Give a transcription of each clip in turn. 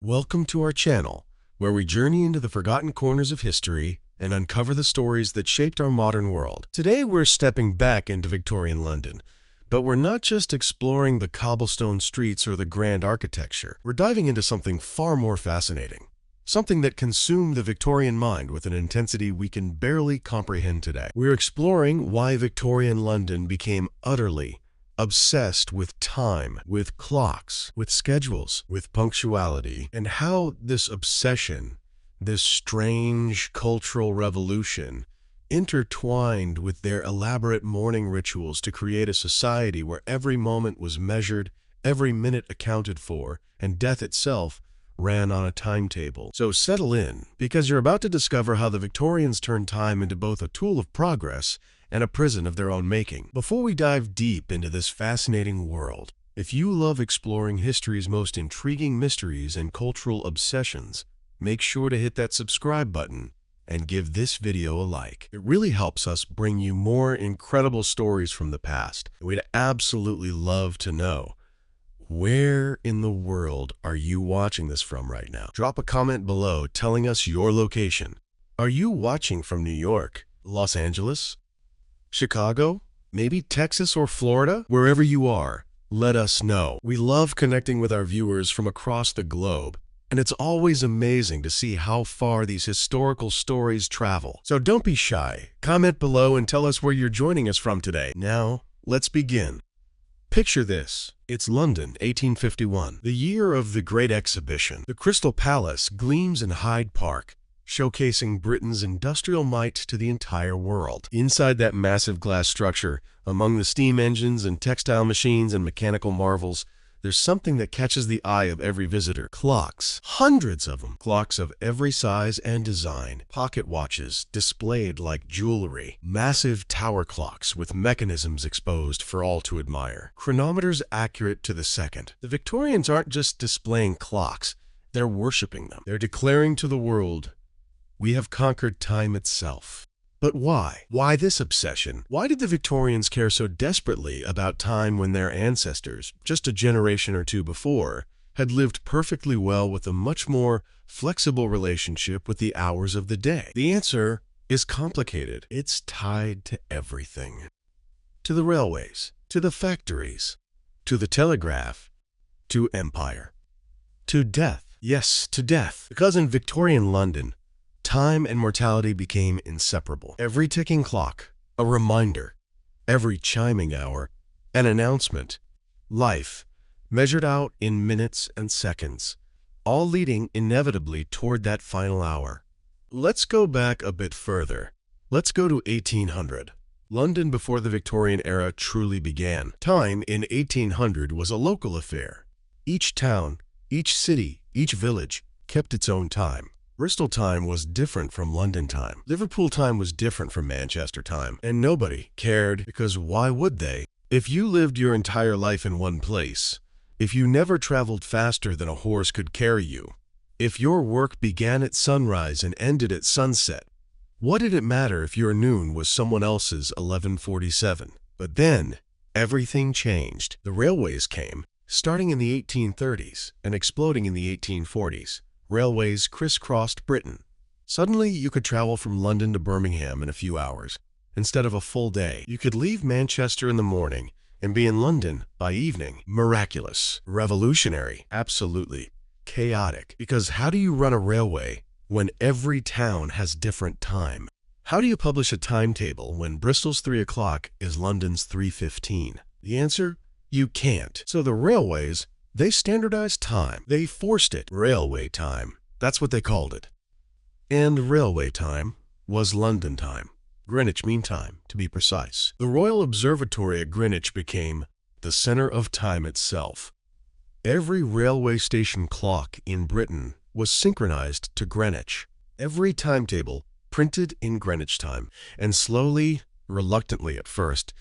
Welcome to our channel, where we journey into the forgotten corners of history and uncover the stories that shaped our modern world. Today we're stepping back into Victorian London, but we're not just exploring the cobblestone streets or the grand architecture. We're diving into something far more fascinating, something that consumed the Victorian mind with an intensity we can barely comprehend today. We're exploring why Victorian London became utterly obsessed with time, with clocks, with schedules, with punctuality, and how this obsession, this strange cultural revolution, intertwined with their elaborate mourning rituals to create a society where every moment was measured, every minute accounted for, and death itself ran on a timetable. So settle in, because you're about to discover how the Victorians turned time into both a tool of progress and a prison of their own making. Before we dive deep into this fascinating world, if you love exploring history's most intriguing mysteries and cultural obsessions, make sure to hit that subscribe button and give this video a like. It really helps us bring you more incredible stories from the past. We'd absolutely love to know, where in the world are you watching this from right now? Drop a comment below telling us your location. Are you watching from New York, Los Angeles, Chicago, maybe Texas or Florida? Wherever you are, let us know. We love connecting with our viewers from across the globe, and it's always amazing to see how far these historical stories travel. So don't be shy. Comment below and tell us where you're joining us from today. Now, let's begin. Picture this. It's London, 1851, the year of the Great Exhibition. The Crystal Palace gleams in Hyde Park, showcasing Britain's industrial might to the entire world. Inside that massive glass structure, among the steam engines and textile machines and mechanical marvels, there's something that catches the eye of every visitor. Clocks. Hundreds of them. Clocks of every size and design. Pocket watches displayed like jewelry. Massive tower clocks with mechanisms exposed for all to admire. Chronometers accurate to the second. The Victorians aren't just displaying clocks, they're worshipping them. They're declaring to the world, we have conquered time itself. But why? Why this obsession? Why did the Victorians care so desperately about time when their ancestors, just a generation or two before, had lived perfectly well with a much more flexible relationship with the hours of the day? The answer is complicated. It's tied to everything. To the railways, to the factories, to the telegraph, to empire, to death. Yes, to death. Because in Victorian London, time and mortality became inseparable. Every ticking clock, a reminder. Every chiming hour, an announcement. Life, measured out in minutes and seconds, all leading inevitably toward that final hour. Let's go back a bit further. Let's go to 1800. London before the Victorian era truly began. Time in 1800 was a local affair. Each town, each city, each village kept its own time. Bristol time was different from London time. Liverpool time was different from Manchester time. And nobody cared, because why would they? If you lived your entire life in one place, if you never traveled faster than a horse could carry you, if your work began at sunrise and ended at sunset, what did it matter if your noon was someone else's 11:47? But then, everything changed. The railways came, starting in the 1830s and exploding in the 1840s. Railways crisscrossed Britain. Suddenly, you could travel from London to Birmingham in a few hours, instead of a full day. You could leave Manchester in the morning and be in London by evening. Miraculous. Revolutionary. Absolutely. Chaotic. Because how do you run a railway when every town has different time? How do you publish a timetable when Bristol's 3 o'clock is London's 3:15? The answer? You can't. So the railways, they standardized time. They forced it. Railway time. That's what they called it. And railway time was London time. Greenwich Mean Time, to be precise. The Royal Observatory at Greenwich became the center of time itself. Every railway station clock in Britain was synchronized to Greenwich. Every timetable printed in Greenwich time. And slowly, reluctantly at first,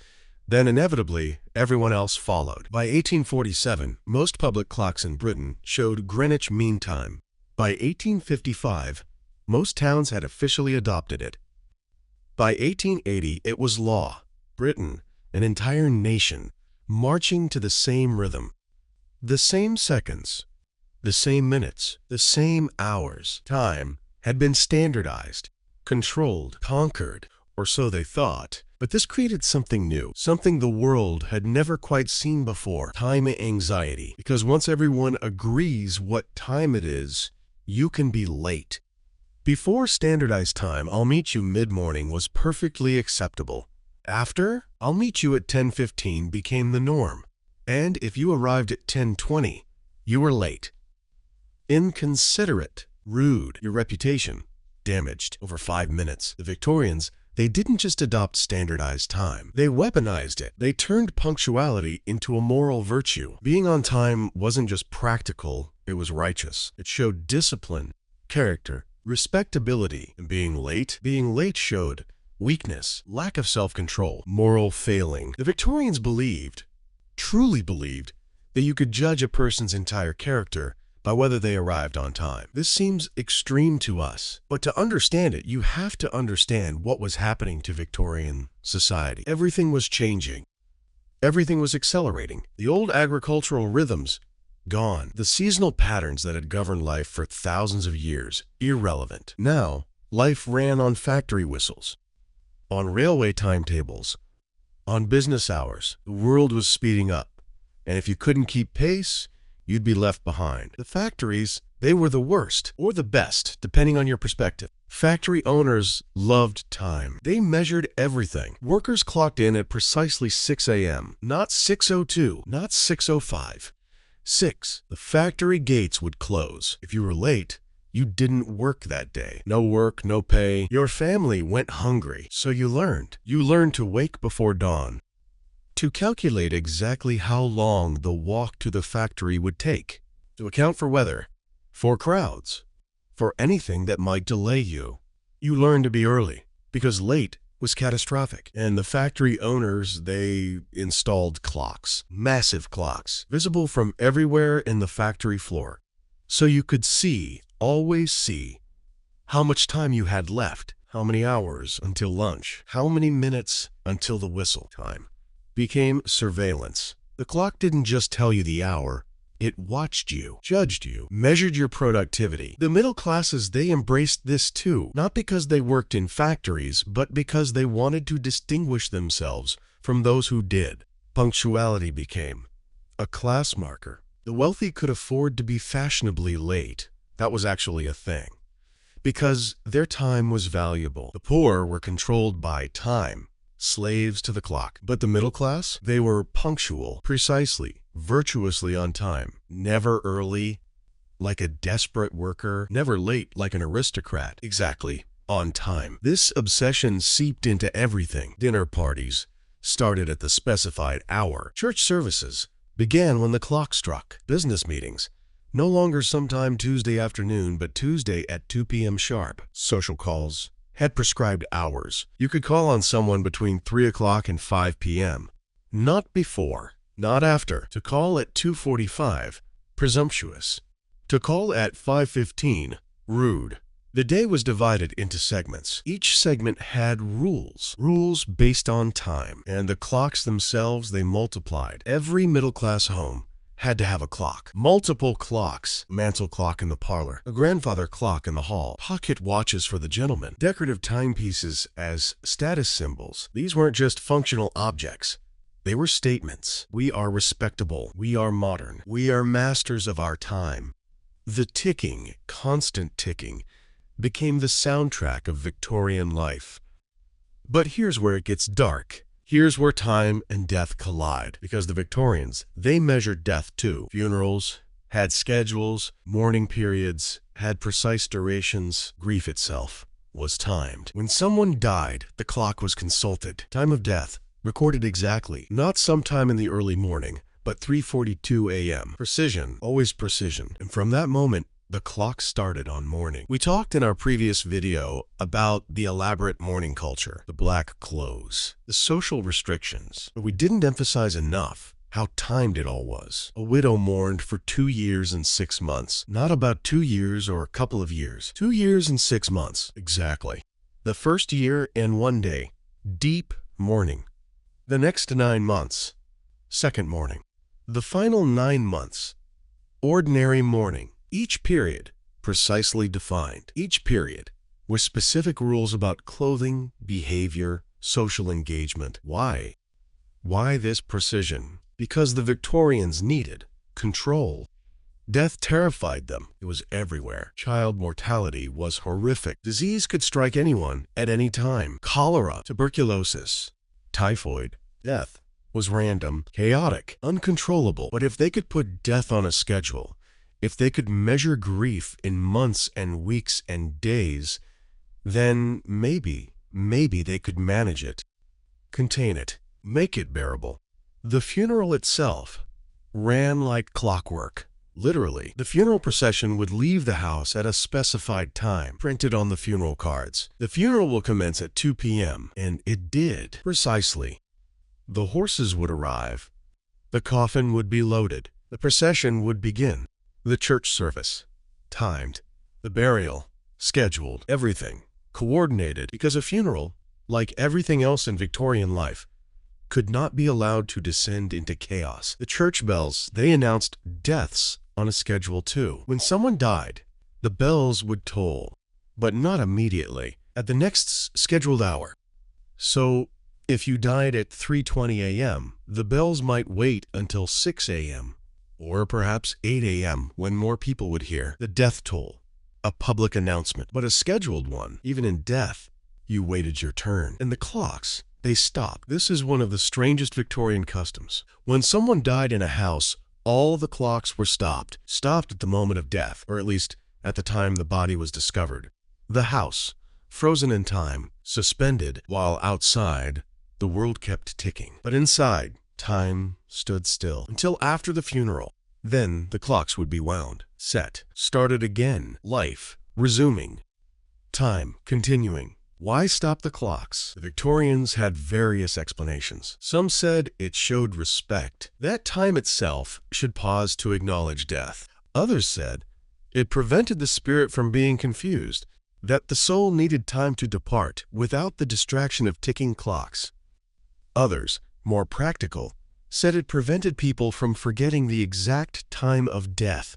then inevitably, everyone else followed. By 1847, most public clocks in Britain showed Greenwich Mean Time. By 1855, most towns had officially adopted it. By 1880, it was law. Britain, an entire nation, marching to the same rhythm. The same seconds, The same minutes, the same hours. Time had been standardized, controlled, conquered, or so they thought. But this created something new, something the world had never quite seen before: time anxiety. Because once everyone agrees what time it is, you can be late. Before standardized time, "I'll meet you mid-morning" was perfectly acceptable. After, "I'll meet you at 10:15" became the norm. And if you arrived at 10:20, you were late. Inconsiderate, rude, your reputation damaged over 5 minutes. The Victorians, they didn't just adopt standardized time. They weaponized it. They turned punctuality into a moral virtue. Being on time wasn't just practical, it was righteous. It showed discipline, character, respectability. And being late showed weakness, lack of self-control, moral failing. The Victorians believed, truly believed, that you could judge a person's entire character by whether they arrived on time. This seems extreme to us, but to understand it, you have to understand what was happening to Victorian society. Everything was changing. Everything was accelerating. The old agricultural rhythms, gone. The seasonal patterns that had governed life for thousands of years, irrelevant. Now, life ran on factory whistles, on railway timetables, on business hours. The world was speeding up, and if you couldn't keep pace, you'd be left behind. The factories, they were the worst, or the best, depending on your perspective. Factory owners loved time. They measured everything. Workers clocked in at precisely 6 a.m., not 6:02, not 6:05. 6. The factory gates would close. If you were late, you didn't work that day. No work, no pay. Your family went hungry. So you learned. You learned to wake before dawn, to calculate exactly how long the walk to the factory would take, to account for weather, for crowds, for anything that might delay you. You learned to be early, because late was catastrophic. And the factory owners, they installed clocks, massive clocks, visible from everywhere in the factory floor. So you could see, always see, how much time you had left, how many hours until lunch, how many minutes until the whistle. Time became surveillance. The clock didn't just tell you the hour, it watched you, judged you, measured your productivity. The middle classes, they embraced this too, not because they worked in factories, but because they wanted to distinguish themselves from those who did. Punctuality became a class marker. The wealthy could afford to be fashionably late. That was actually a thing, because their time was valuable. The poor were controlled by time, slaves to the clock. But the middle class, they were punctual, precisely, virtuously on time, never early like a desperate worker, never late like an aristocrat, exactly on time. This obsession seeped into everything. Dinner parties started at the specified hour. Church services began when the clock struck. Business meetings, no longer sometime Tuesday afternoon, but Tuesday at 2 p.m. sharp. Social calls had prescribed hours. You could call on someone between 3 o'clock and 5 p.m. Not before, not after. To call at 2:45, presumptuous. To call at 5:15, rude. The day was divided into segments. Each segment had rules based on time. And the clocks themselves, they multiplied. Every middle-class home had to have a clock. Multiple clocks. Mantel clock in the parlor, a grandfather clock in the hall, pocket watches for the gentleman, decorative timepieces as status symbols. These weren't just functional objects. They were statements. We are respectable. We are modern. We are masters of our time. The ticking, constant ticking, became the soundtrack of Victorian life. But here's where it gets dark. Here's where time and death collide, because the Victorians, they measured death too. Funerals had schedules, mourning periods had precise durations. Grief itself was timed. When someone died, the clock was consulted. Time of death recorded exactly, not sometime in the early morning, but 3:42 a.m. Precision, always precision. And from that moment, the clock started on mourning. We talked in our previous video about the elaborate mourning culture, the black clothes, the social restrictions, but we didn't emphasize enough how timed it all was. A widow mourned for 2 years and 6 months, not about 2 years or a couple of years. 2 years and 6 months, exactly. The first year and 1 day, deep mourning. The next 9 months, second mourning. The final 9 months, ordinary mourning. Each period precisely defined. Each period with specific rules about clothing, behavior, social engagement. Why? Why this precision? Because the Victorians needed control. Death terrified them. It was everywhere. Child mortality was horrific. Disease could strike anyone at any time. Cholera, tuberculosis, typhoid. Death was random, chaotic, uncontrollable. But if they could put death on a schedule, if they could measure grief in months and weeks and days, then maybe they could manage it, contain it, make it bearable. The funeral itself ran like clockwork. Literally, the funeral procession would leave the house at a specified time, printed on the funeral cards. The funeral will commence at 2 p.m., and it did, precisely. The horses would arrive. The coffin would be loaded. The procession would begin. The church service, timed. The burial, scheduled. Everything, coordinated, because a funeral, like everything else in Victorian life, could not be allowed to descend into chaos. The church bells, they announced deaths on a schedule too. When someone died, the bells would toll, but not immediately, at the next scheduled hour. So, if you died at 3:20 a.m., the bells might wait until 6 a.m., or perhaps 8 a.m. when more people would hear the death toll, a public announcement. But a scheduled one, even in death, you waited your turn. And the clocks, they stopped. This is one of the strangest Victorian customs. When someone died in a house, all the clocks were stopped at the moment of death, or at least at the time the body was discovered. The house, frozen in time, suspended, while outside, the world kept ticking. But inside, time stood still until after the funeral. Then the clocks would be wound, set, started again, life resuming, time continuing. Why stop the clocks? The Victorians had various explanations. Some said it showed respect, that time itself should pause to acknowledge death. Others said it prevented the spirit from being confused, that the soul needed time to depart without the distraction of ticking clocks. Others, more practical, said it prevented people from forgetting the exact time of death,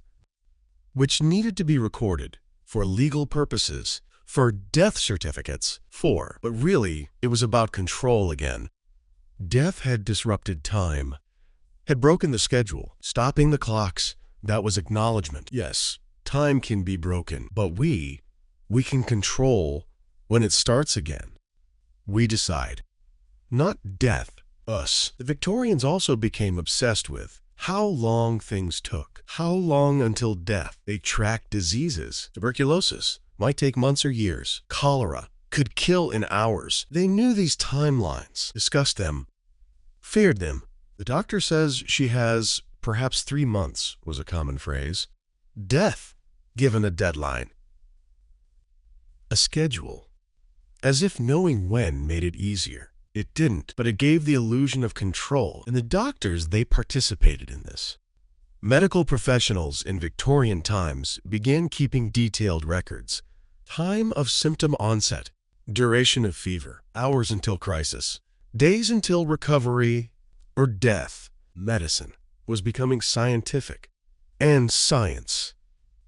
which needed to be recorded for legal purposes, for death certificates, but really, it was about control again. Death had disrupted time, had broken the schedule, stopping the clocks. That was acknowledgement. Yes, time can be broken, but we can control when it starts again. We decide. Not death, us. The Victorians also became obsessed with how long things took, how long until death. They tracked diseases. Tuberculosis might take months or years. Cholera could kill in hours. They knew these timelines, discussed them, feared them. The doctor says she has perhaps 3 months, was a common phrase. Death, given a deadline, a schedule, as if knowing when made it easier. It didn't, but it gave the illusion of control, and the doctors, they participated in this. Medical professionals in Victorian times began keeping detailed records. Time of symptom onset, duration of fever, hours until crisis, days until recovery or death. Medicine was becoming scientific, and science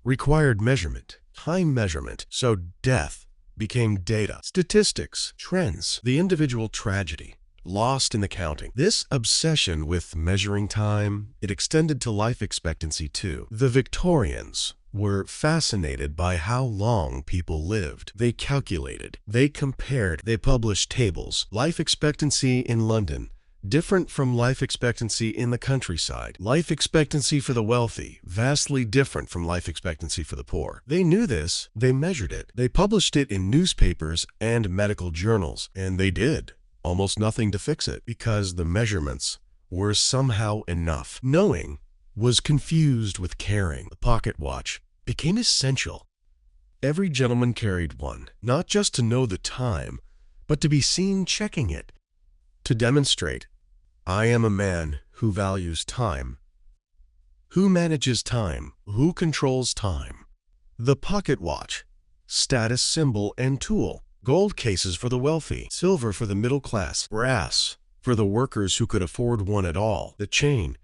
required measurement, time measurement, so death became data, statistics, trends, the individual tragedy, lost in the counting. This obsession with measuring time, it extended to life expectancy too. The Victorians were fascinated by how long people lived. They calculated, they compared, they published tables. Life expectancy in London, different from life expectancy in the countryside. Life expectancy for the wealthy, vastly different from life expectancy for the poor. They knew this, they measured it, they published it in newspapers and medical journals, and they did almost nothing to fix it because the measurements were somehow enough. Knowing was confused with caring. The pocket watch became essential. Every gentleman carried one, not just to know the time, but to be seen checking it, to demonstrate, I am a man who values time. Who manages time? Who controls time? The pocket watch, status symbol and tool. Gold cases for the wealthy, silver for the middle class, brass for the workers who could afford one at all. The chain,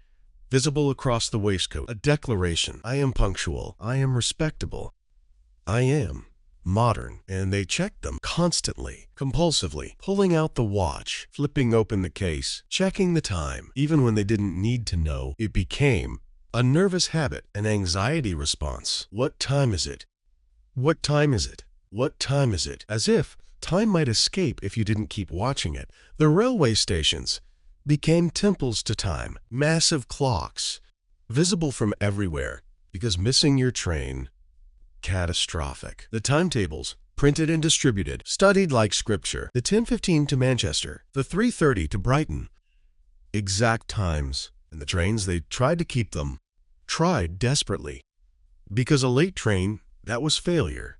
visible across the waistcoat, a declaration. I am punctual. I am respectable. I am modern. And they checked them constantly, compulsively, pulling out the watch, flipping open the case, checking the time, even when they didn't need to know. It became a nervous habit, an anxiety response. What time is it? What time is it? What time is it? As if time might escape if you didn't keep watching it. The railway stations became temples to time, massive clocks, visible from everywhere, because missing your train, catastrophic. The timetables, printed and distributed, studied like scripture. The 10:15 to Manchester, the 3:30 to Brighton. Exact times. And the trains, they tried to keep them. Tried desperately. Because a late train, that was failure.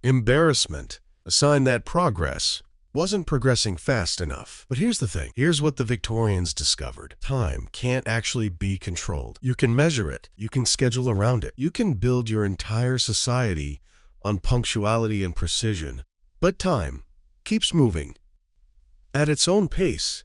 Embarrassment. A sign that progress wasn't progressing fast enough. But here's the thing. Here's what the Victorians discovered. Time can't actually be controlled. You can measure it. You can schedule around it. You can build your entire society on punctuality and precision. But time keeps moving at its own pace,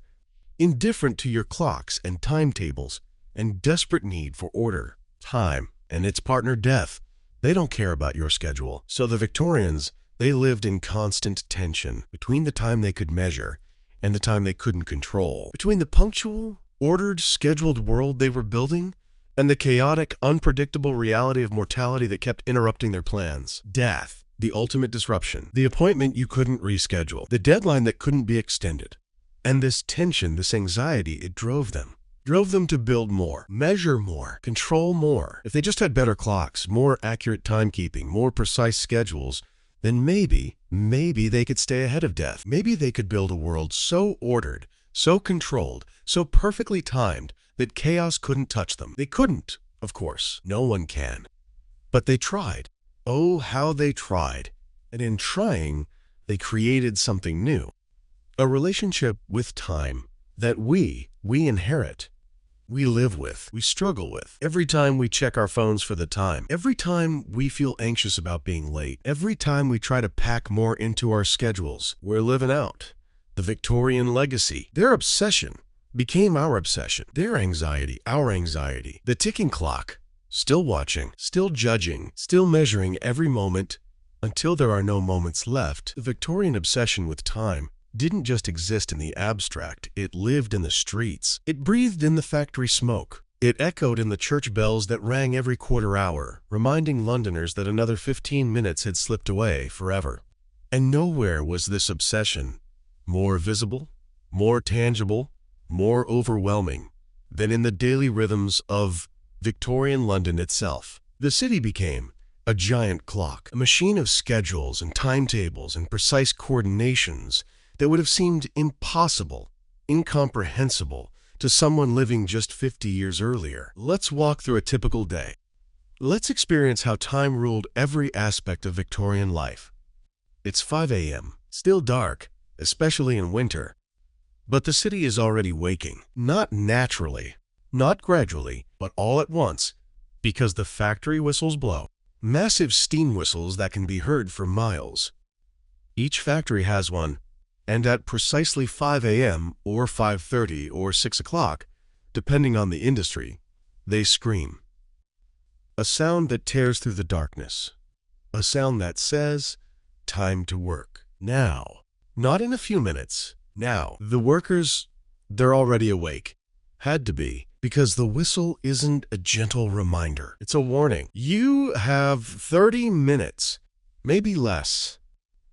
indifferent to your clocks and timetables and desperate need for order. Time and its partner death, they don't care about your schedule. So the Victorians, they lived in constant tension between the time they could measure and the time they couldn't control, between the punctual, ordered, scheduled world they were building and the chaotic, unpredictable reality of mortality that kept interrupting their plans. Death, the ultimate disruption, the appointment you couldn't reschedule, the deadline that couldn't be extended. And this tension, this anxiety, it drove them to build more, measure more, control more. If they just had better clocks, more accurate timekeeping, more precise schedules, then maybe they could stay ahead of death. Maybe they could build a world so ordered, so controlled, so perfectly timed that chaos couldn't touch them. They couldn't, of course. No one can. But they tried. Oh, how they tried. And in trying, they created something new. A relationship with time that we inherit. We live with, we struggle with. Every time we check our phones for the time, every time we feel anxious about being late, every time we try to pack more into our schedules, we're living out the Victorian legacy. Their obsession became our obsession. Their anxiety, our anxiety. The ticking clock, still watching, still judging, still measuring every moment until there are no moments left. The Victorian obsession with time didn't just exist in the abstract, it lived in the streets. It breathed in the factory smoke. It echoed in the church bells that rang every quarter hour, reminding Londoners that another 15 minutes had slipped away forever. And nowhere was this obsession more visible, more tangible, more overwhelming than in the daily rhythms of Victorian London itself. The city became a giant clock, a machine of schedules and timetables and precise coordinations that would have seemed impossible, incomprehensible to someone living just 50 years earlier. Let's walk through a typical day. Let's experience how time ruled every aspect of Victorian life. It's 5 a.m., still dark, especially in winter. But the city is already waking, not naturally, not gradually, but all at once, because the factory whistles blow. Massive steam whistles that can be heard for miles. Each factory has one, and at precisely 5 a.m. or 5:30 or 6 o'clock, depending on the industry, they scream. A sound that tears through the darkness. A sound that says, time to work. Now. Not in a few minutes. Now. The workers, they're already awake. Had to be. Because the whistle isn't a gentle reminder. It's a warning. You have 30 minutes, maybe less,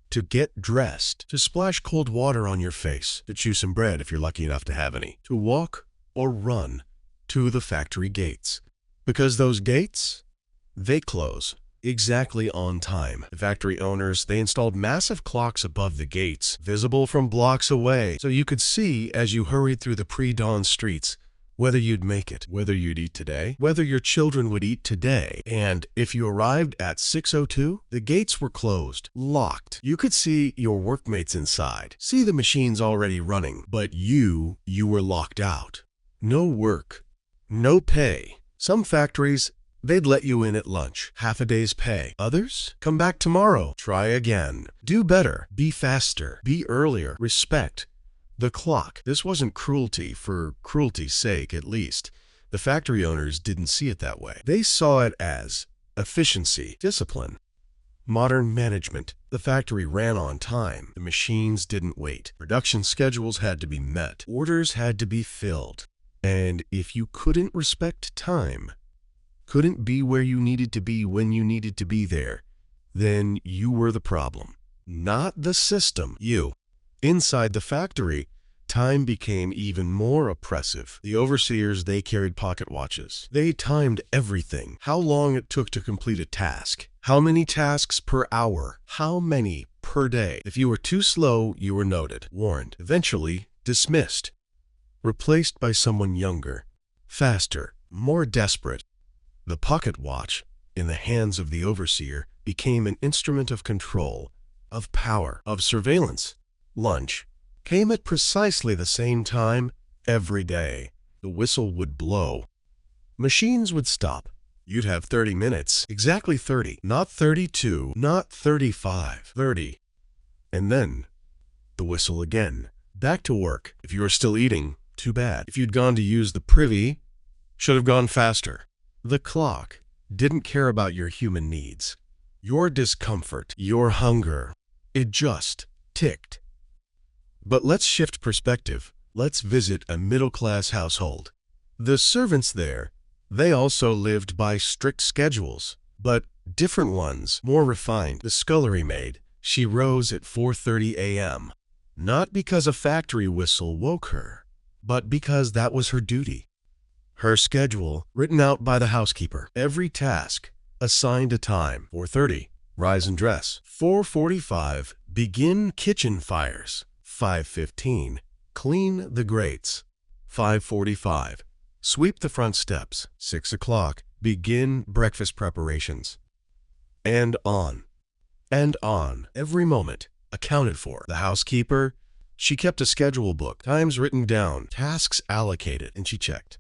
to get dressed, to splash cold water on your face, to chew some bread if you're lucky enough to have any, to walk or run to the factory gates. Because those gates, they close exactly on time. The factory owners, they installed massive clocks above the gates, visible from blocks away, so you could see as you hurried through the pre-dawn streets whether you'd make it, whether you'd eat today, whether your children would eat today. And if you arrived at 6:02, the gates were closed, locked. You could see your workmates inside, see the machines already running, but you were locked out. No work, no pay. Some factories, they'd let you in at lunch, half a day's pay. Others, come back tomorrow, try again. Do better, be faster, be earlier, respect the clock. This wasn't cruelty for cruelty's sake, at least. The factory owners didn't see it that way. They saw it as efficiency, discipline, modern management. The factory ran on time. The machines didn't wait. Production schedules had to be met. Orders had to be filled. And if you couldn't respect time, couldn't be where you needed to be when you needed to be there, then you were the problem. Not the system, you. Inside the factory, time became even more oppressive. The overseers, they carried pocket watches. They timed everything. How long it took to complete a task. How many tasks per hour. How many per day. If you were too slow, you were noted, warned, eventually dismissed, replaced by someone younger, faster, more desperate. The pocket watch, in the hands of the overseer, became an instrument of control, of power, of surveillance. Lunch came at precisely the same time every day. The whistle would blow. Machines would stop. You'd have 30 minutes, exactly 30, not 32, not 35, 30. And then the whistle again. Back to work. If you were still eating, too bad. If you'd gone to use the privy, should have gone faster. The clock didn't care about your human needs, your discomfort, your hunger. It just ticked. But let's shift perspective. Let's visit a middle-class household. The servants there, they also lived by strict schedules, but different ones, more refined. The scullery maid, she rose at 4:30 a.m., not because a factory whistle woke her, but because that was her duty. Her schedule, written out by the housekeeper. Every task, assigned a time. 4:30, rise and dress. 4:45, begin kitchen fires. 5:15, clean the grates. 5:45, sweep the front steps. 6 o'clock, begin breakfast preparations. And on. And on. Every moment accounted for. The housekeeper, she kept a schedule book, times written down, tasks allocated, and she checked.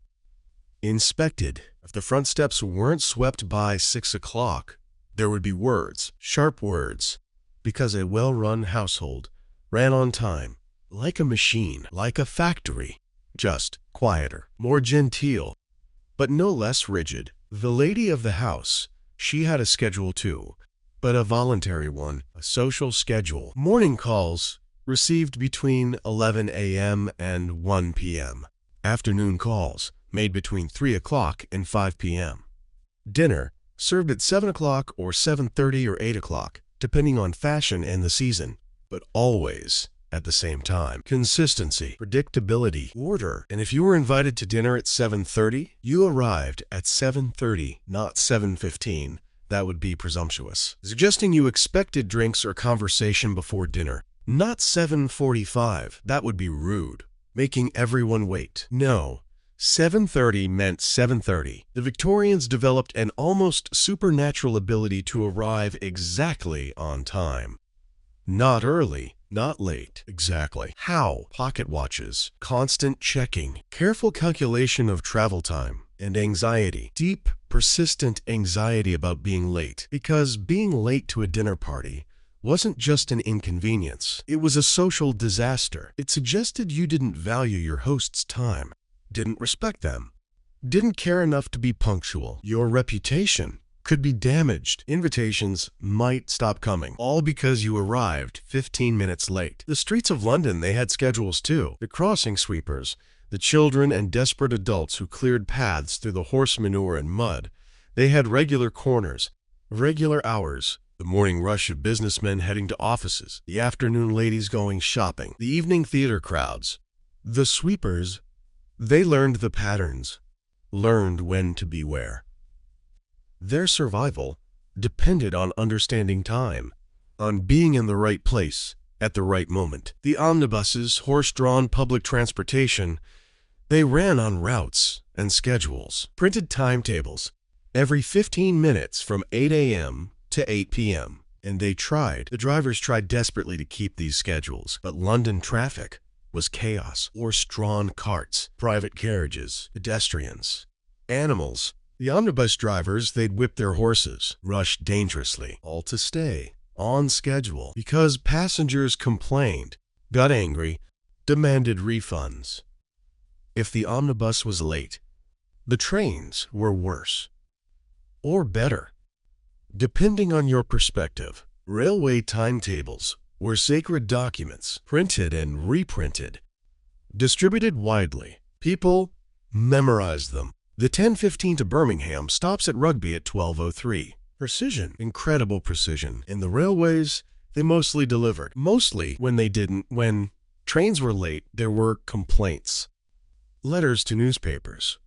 Inspected. If the front steps weren't swept by 6 o'clock, there would be words, sharp words, because a well-run household ran on time, like a machine, like a factory, just quieter, more genteel, but no less rigid. The lady of the house, she had a schedule too, but a voluntary one, a social schedule. Morning calls received between 11 a.m. and 1 p.m. Afternoon calls made between 3 o'clock and 5 p.m. Dinner served at 7 o'clock or 7:30 or 8 o'clock, depending on fashion and the season, but always at the same time. Consistency, predictability, order. And if you were invited to dinner at 7:30, you arrived at 7:30, not 7:15. That would be presumptuous. Suggesting you expected drinks or conversation before dinner, not 7:45. That would be rude. Making everyone wait. No. 7:30 meant 7:30. The Victorians developed an almost supernatural ability to arrive exactly on time. Not early, not late. Exactly. How? Pocket watches, constant checking, careful calculation of travel time, and anxiety. Deep, persistent anxiety about being late. Because being late to a dinner party wasn't just an inconvenience. It was a social disaster. It suggested you didn't value your host's time, didn't respect them, didn't care enough to be punctual. Your reputation could be damaged. Invitations might stop coming, all because you arrived 15 minutes late. The streets of London, they had schedules too. The crossing sweepers, the children and desperate adults who cleared paths through the horse manure and mud, they had regular corners, regular hours. The morning rush of businessmen heading to offices, the afternoon ladies going shopping, the evening theater crowds. The sweepers, they learned the patterns, learned when to be where. Their survival depended on understanding time, on being in the right place at the right moment. The omnibuses, horse-drawn public transportation, they ran on routes and schedules, printed timetables, every 15 minutes from 8 a.m. to 8 p.m. And the drivers tried desperately to keep these schedules, but London traffic was chaos. Horse-drawn carts, private carriages, pedestrians, animals. The omnibus drivers, they'd whip their horses, rush dangerously, all to stay on schedule, because passengers complained, got angry, demanded refunds. If the omnibus was late, The trains were worse or better, depending on your perspective. Railway timetables were sacred documents, printed and reprinted, distributed widely. People memorized them. The 10:15 to Birmingham stops at Rugby at 12:03. Precision, incredible precision. In the railways, they mostly delivered. Mostly when they didn't. When trains were late, there were complaints, letters to newspapers,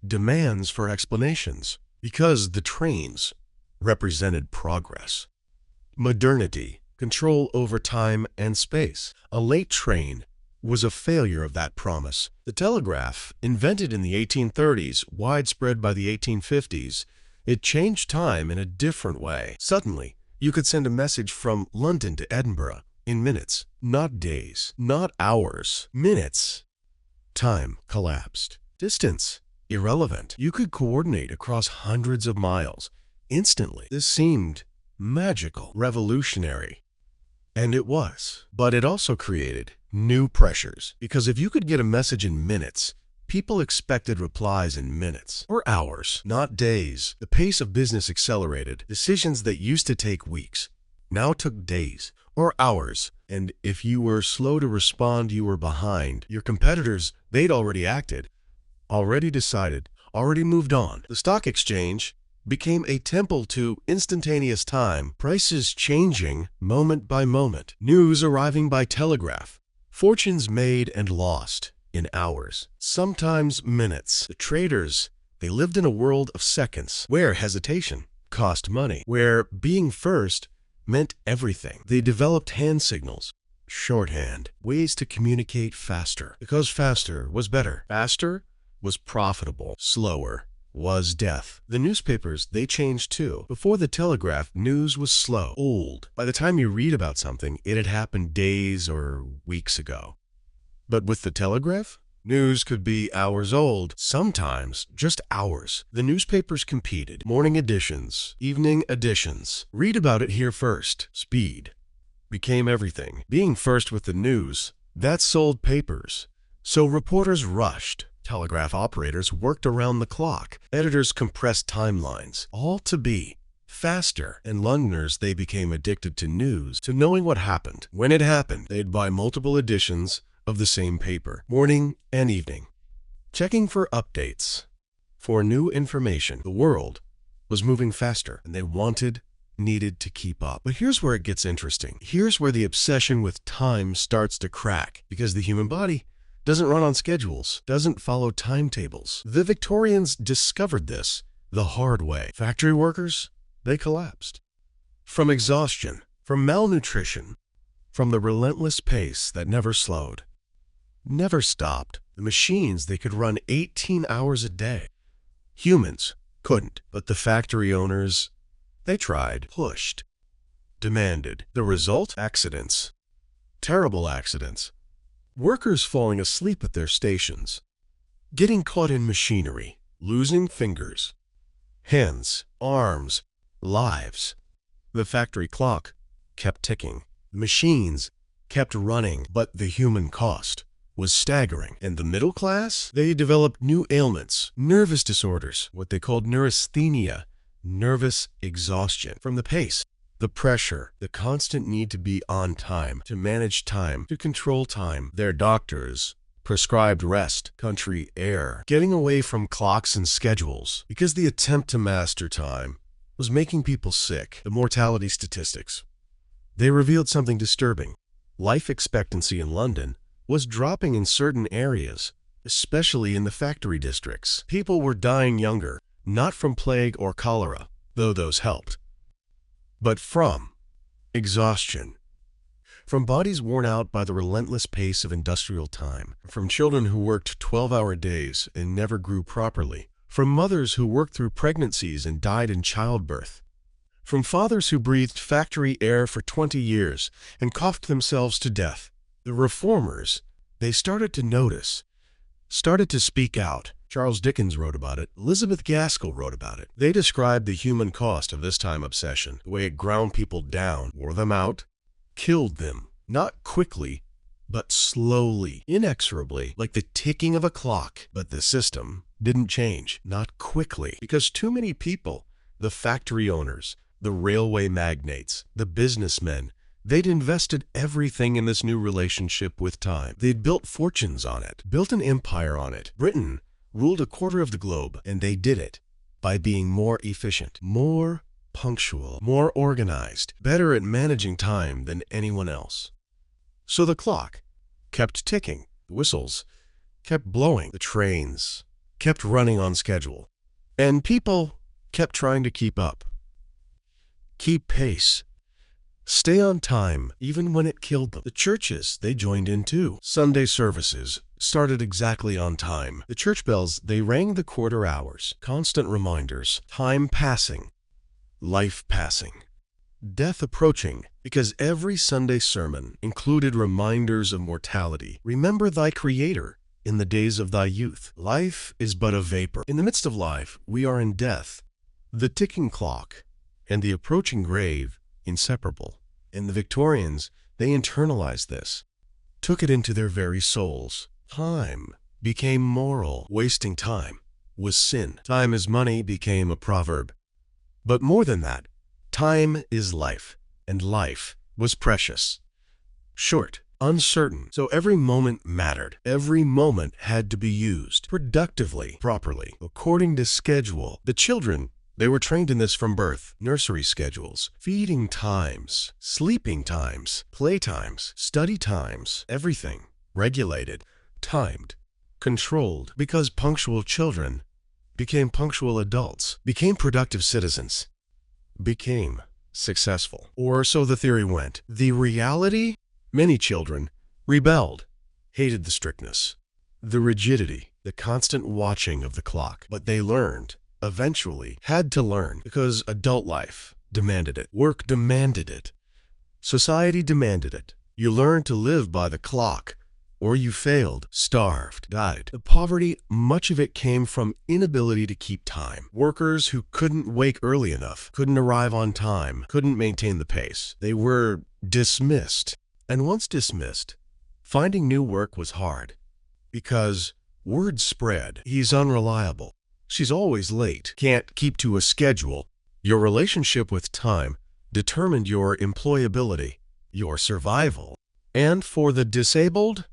demands for explanations, because the trains represented progress, modernity, control over time and space. A late train was a failure of that promise. The telegraph, invented in the 1830s, widespread by the 1850s, it changed time in a different way. Suddenly, you could send a message from London to Edinburgh in minutes, not days, not hours, minutes. Time collapsed. Distance, irrelevant. You could coordinate across hundreds of miles instantly. This seemed magical, revolutionary. And it was. But it also created new pressures. Because if you could get a message in minutes, people expected replies in minutes or hours, not days. The pace of business accelerated. Decisions that used to take weeks now took days or hours. And if you were slow to respond, you were behind. Your competitors, they'd already acted, already decided, already moved on. The stock exchange became a temple to instantaneous time, prices changing moment by moment, news arriving by telegraph, fortunes made and lost in hours, sometimes minutes. The traders, they lived in a world of seconds, where hesitation cost money, where being first meant everything. They developed hand signals, shorthand, ways to communicate faster, because faster was better. Faster was profitable. Slower was death. The newspapers, they changed too. Before the telegraph, news was slow, old. By the time you read about something, it had happened days or weeks ago. But with the telegraph, news could be hours old, sometimes just hours. The newspapers competed. Morning editions, evening editions. Read about it here first. Speed became everything. Being first with the news, that sold papers. So reporters rushed. Telegraph operators worked around the clock. Editors compressed timelines, all to be faster. And Londoners, they became addicted to news, to knowing what happened. When it happened, they'd buy multiple editions of the same paper, morning and evening, checking for updates, for new information. The world was moving faster, and they needed to keep up. But here's where it gets interesting. Here's where the obsession with time starts to crack, because the human body doesn't run on schedules, doesn't follow timetables. The Victorians discovered this the hard way. Factory workers, they collapsed. From exhaustion, from malnutrition, from the relentless pace that never slowed, never stopped. The machines, they could run 18 hours a day. Humans couldn't, but the factory owners, they tried, pushed, demanded. The result? Accidents. Terrible accidents. Workers falling asleep at their stations, getting caught in machinery, losing fingers, hands, arms, lives. The factory clock kept ticking. The machines kept running, but the human cost was staggering. And the middle class, they developed new ailments, nervous disorders, what they called neurasthenia, nervous exhaustion from the pace, the pressure, the constant need to be on time, to manage time, to control time. Their doctors prescribed rest, country air, getting away from clocks and schedules, because the attempt to master time was making people sick. The mortality statistics, they revealed something disturbing. Life expectancy in London was dropping in certain areas, especially in the factory districts. People were dying younger, not from plague or cholera, though those helped, but from exhaustion, from bodies worn out by the relentless pace of industrial time, from children who worked 12-hour days and never grew properly, from mothers who worked through pregnancies and died in childbirth, from fathers who breathed factory air for 20 years and coughed themselves to death. The reformers, they started to notice, started to speak out. Charles Dickens wrote about it. Elizabeth Gaskell wrote about it. They described the human cost of this time obsession, the way it ground people down, wore them out, killed them, not quickly, but slowly, inexorably, like the ticking of a clock. But the system, didn't change, not quickly, because too many people, the factory owners, the railway magnates, the businessmen, they'd invested everything in this new relationship with time. They'd built fortunes on it, built an empire on it. Britain ruled a quarter of the globe, and they did it by being more efficient, more punctual, more organized, better at managing time than anyone else. So the clock kept ticking, the whistles kept blowing, the trains kept running on schedule, and people kept trying to keep up, keep pace, stay on time even when it killed them. The churches, they joined in too. Sunday services started exactly on time. The church bells, they rang the quarter hours. Constant reminders, time passing, life passing, death approaching, because every Sunday sermon included reminders of mortality. Remember thy Creator in the days of thy youth. Life is but a vapor. In the midst of life, we are in death. The ticking clock and the approaching grave, inseparable. And the Victorians, they internalized this, took it into their very souls. Time became moral. Wasting time was sin. Time is money became a proverb. But more than that, time is life, and life was precious, short, uncertain. So every moment mattered. Every moment had to be used productively, properly, according to schedule. The children, they were trained in this from birth. Nursery schedules, feeding times, sleeping times, play times, study times, everything regulated, timed, controlled, because punctual children became punctual adults, became productive citizens, became successful. Or so the theory went. The reality? Many children rebelled, hated the strictness, the rigidity, the constant watching of the clock. But they learned, eventually had to learn, because adult life demanded it. Work demanded it. Society demanded it. You learned to live by the clock, or you failed, starved, died. The poverty, much of it came from inability to keep time. Workers who couldn't wake early enough, couldn't arrive on time, couldn't maintain the pace. They were dismissed. And once dismissed, finding new work was hard, because word spread. He's unreliable. She's always late. Can't keep to a schedule. Your relationship with time determined your employability, your survival. And for the disabled,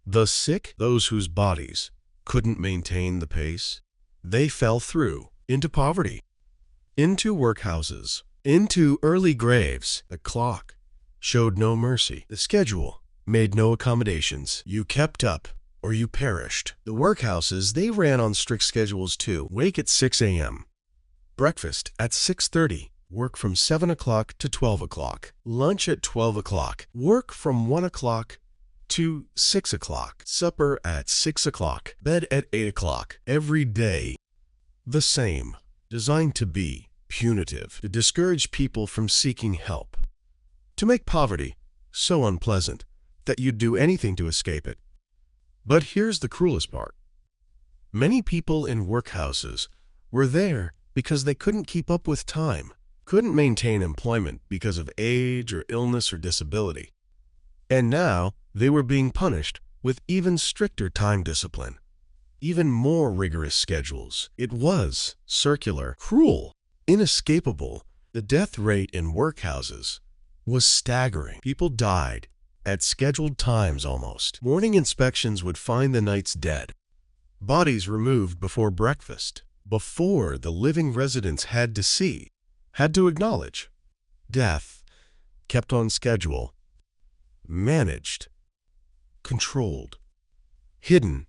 the sick, those whose bodies couldn't maintain the pace, they fell through into poverty, into workhouses, into early graves. The clock showed no mercy. The schedule made no accommodations. You kept up or you perished. The workhouses, they ran on strict schedules too. Wake at 6 a.m., breakfast at 6:30, work from 7 o'clock to 12 o'clock, lunch at 12 o'clock, work from 1 o'clock to 6 o'clock, supper at 6 o'clock, bed at 8 o'clock. Every day the same, designed to be punitive, to discourage people from seeking help, to make poverty so unpleasant that you'd do anything to escape it. But here's the cruelest part. Many people in workhouses were there because they couldn't keep up with time, couldn't maintain employment because of age or illness or disability. And now they were being punished with even stricter time discipline, even more rigorous schedules. It was circular, cruel, inescapable. The death rate in workhouses was staggering. People died at scheduled times almost. Morning inspections would find the nights dead, bodies removed before breakfast, before the living residents had to see, had to acknowledge. Death kept on schedule, managed, controlled, hidden.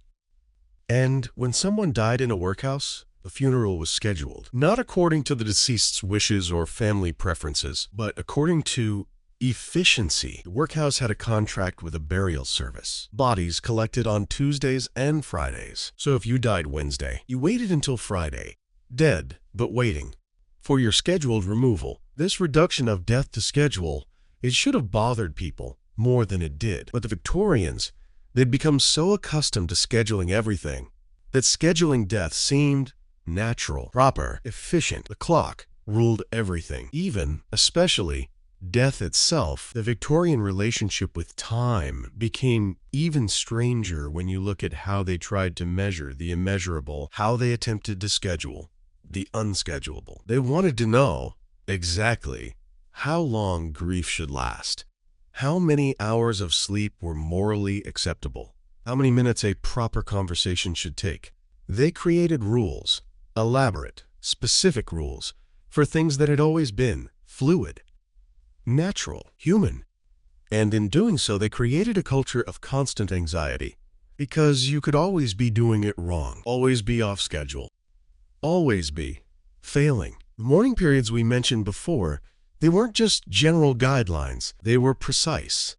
And when someone died in a workhouse, the funeral was scheduled, not according to the deceased's wishes or family preferences, but according to efficiency. The workhouse had a contract with a burial service. Bodies collected on Tuesdays and Fridays. So if you died Wednesday, you waited until Friday, dead but waiting, for your scheduled removal. This reduction of death to schedule, it should have bothered people more than it did. But the Victorians, they'd become so accustomed to scheduling everything that scheduling death seemed natural, proper, efficient. The clock ruled everything, even, especially, death itself, the Victorian relationship with time became even stranger when you look at how they tried to measure the immeasurable, how they attempted to schedule the unschedulable. They wanted to know exactly how long grief should last, how many hours of sleep were morally acceptable, how many minutes a proper conversation should take. They created rules, elaborate, specific rules, for things that had always been fluid, natural, human. And in doing so, they created a culture of constant anxiety, because you could always be doing it wrong, always be off schedule, always be failing. The mourning periods we mentioned before, they weren't just general guidelines, they were precise,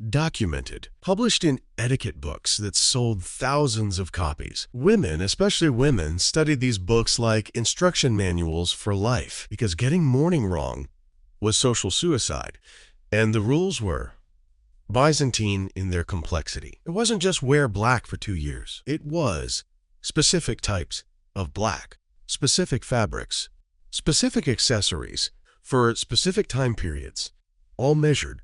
documented, published in etiquette books that sold thousands of copies. Women, especially women, studied these books like instruction manuals for life, because getting mourning wrong was social suicide, and the rules were Byzantine in their complexity. It wasn't just wear black for 2 years. It was specific types of black, specific fabrics, specific accessories for specific time periods, all measured,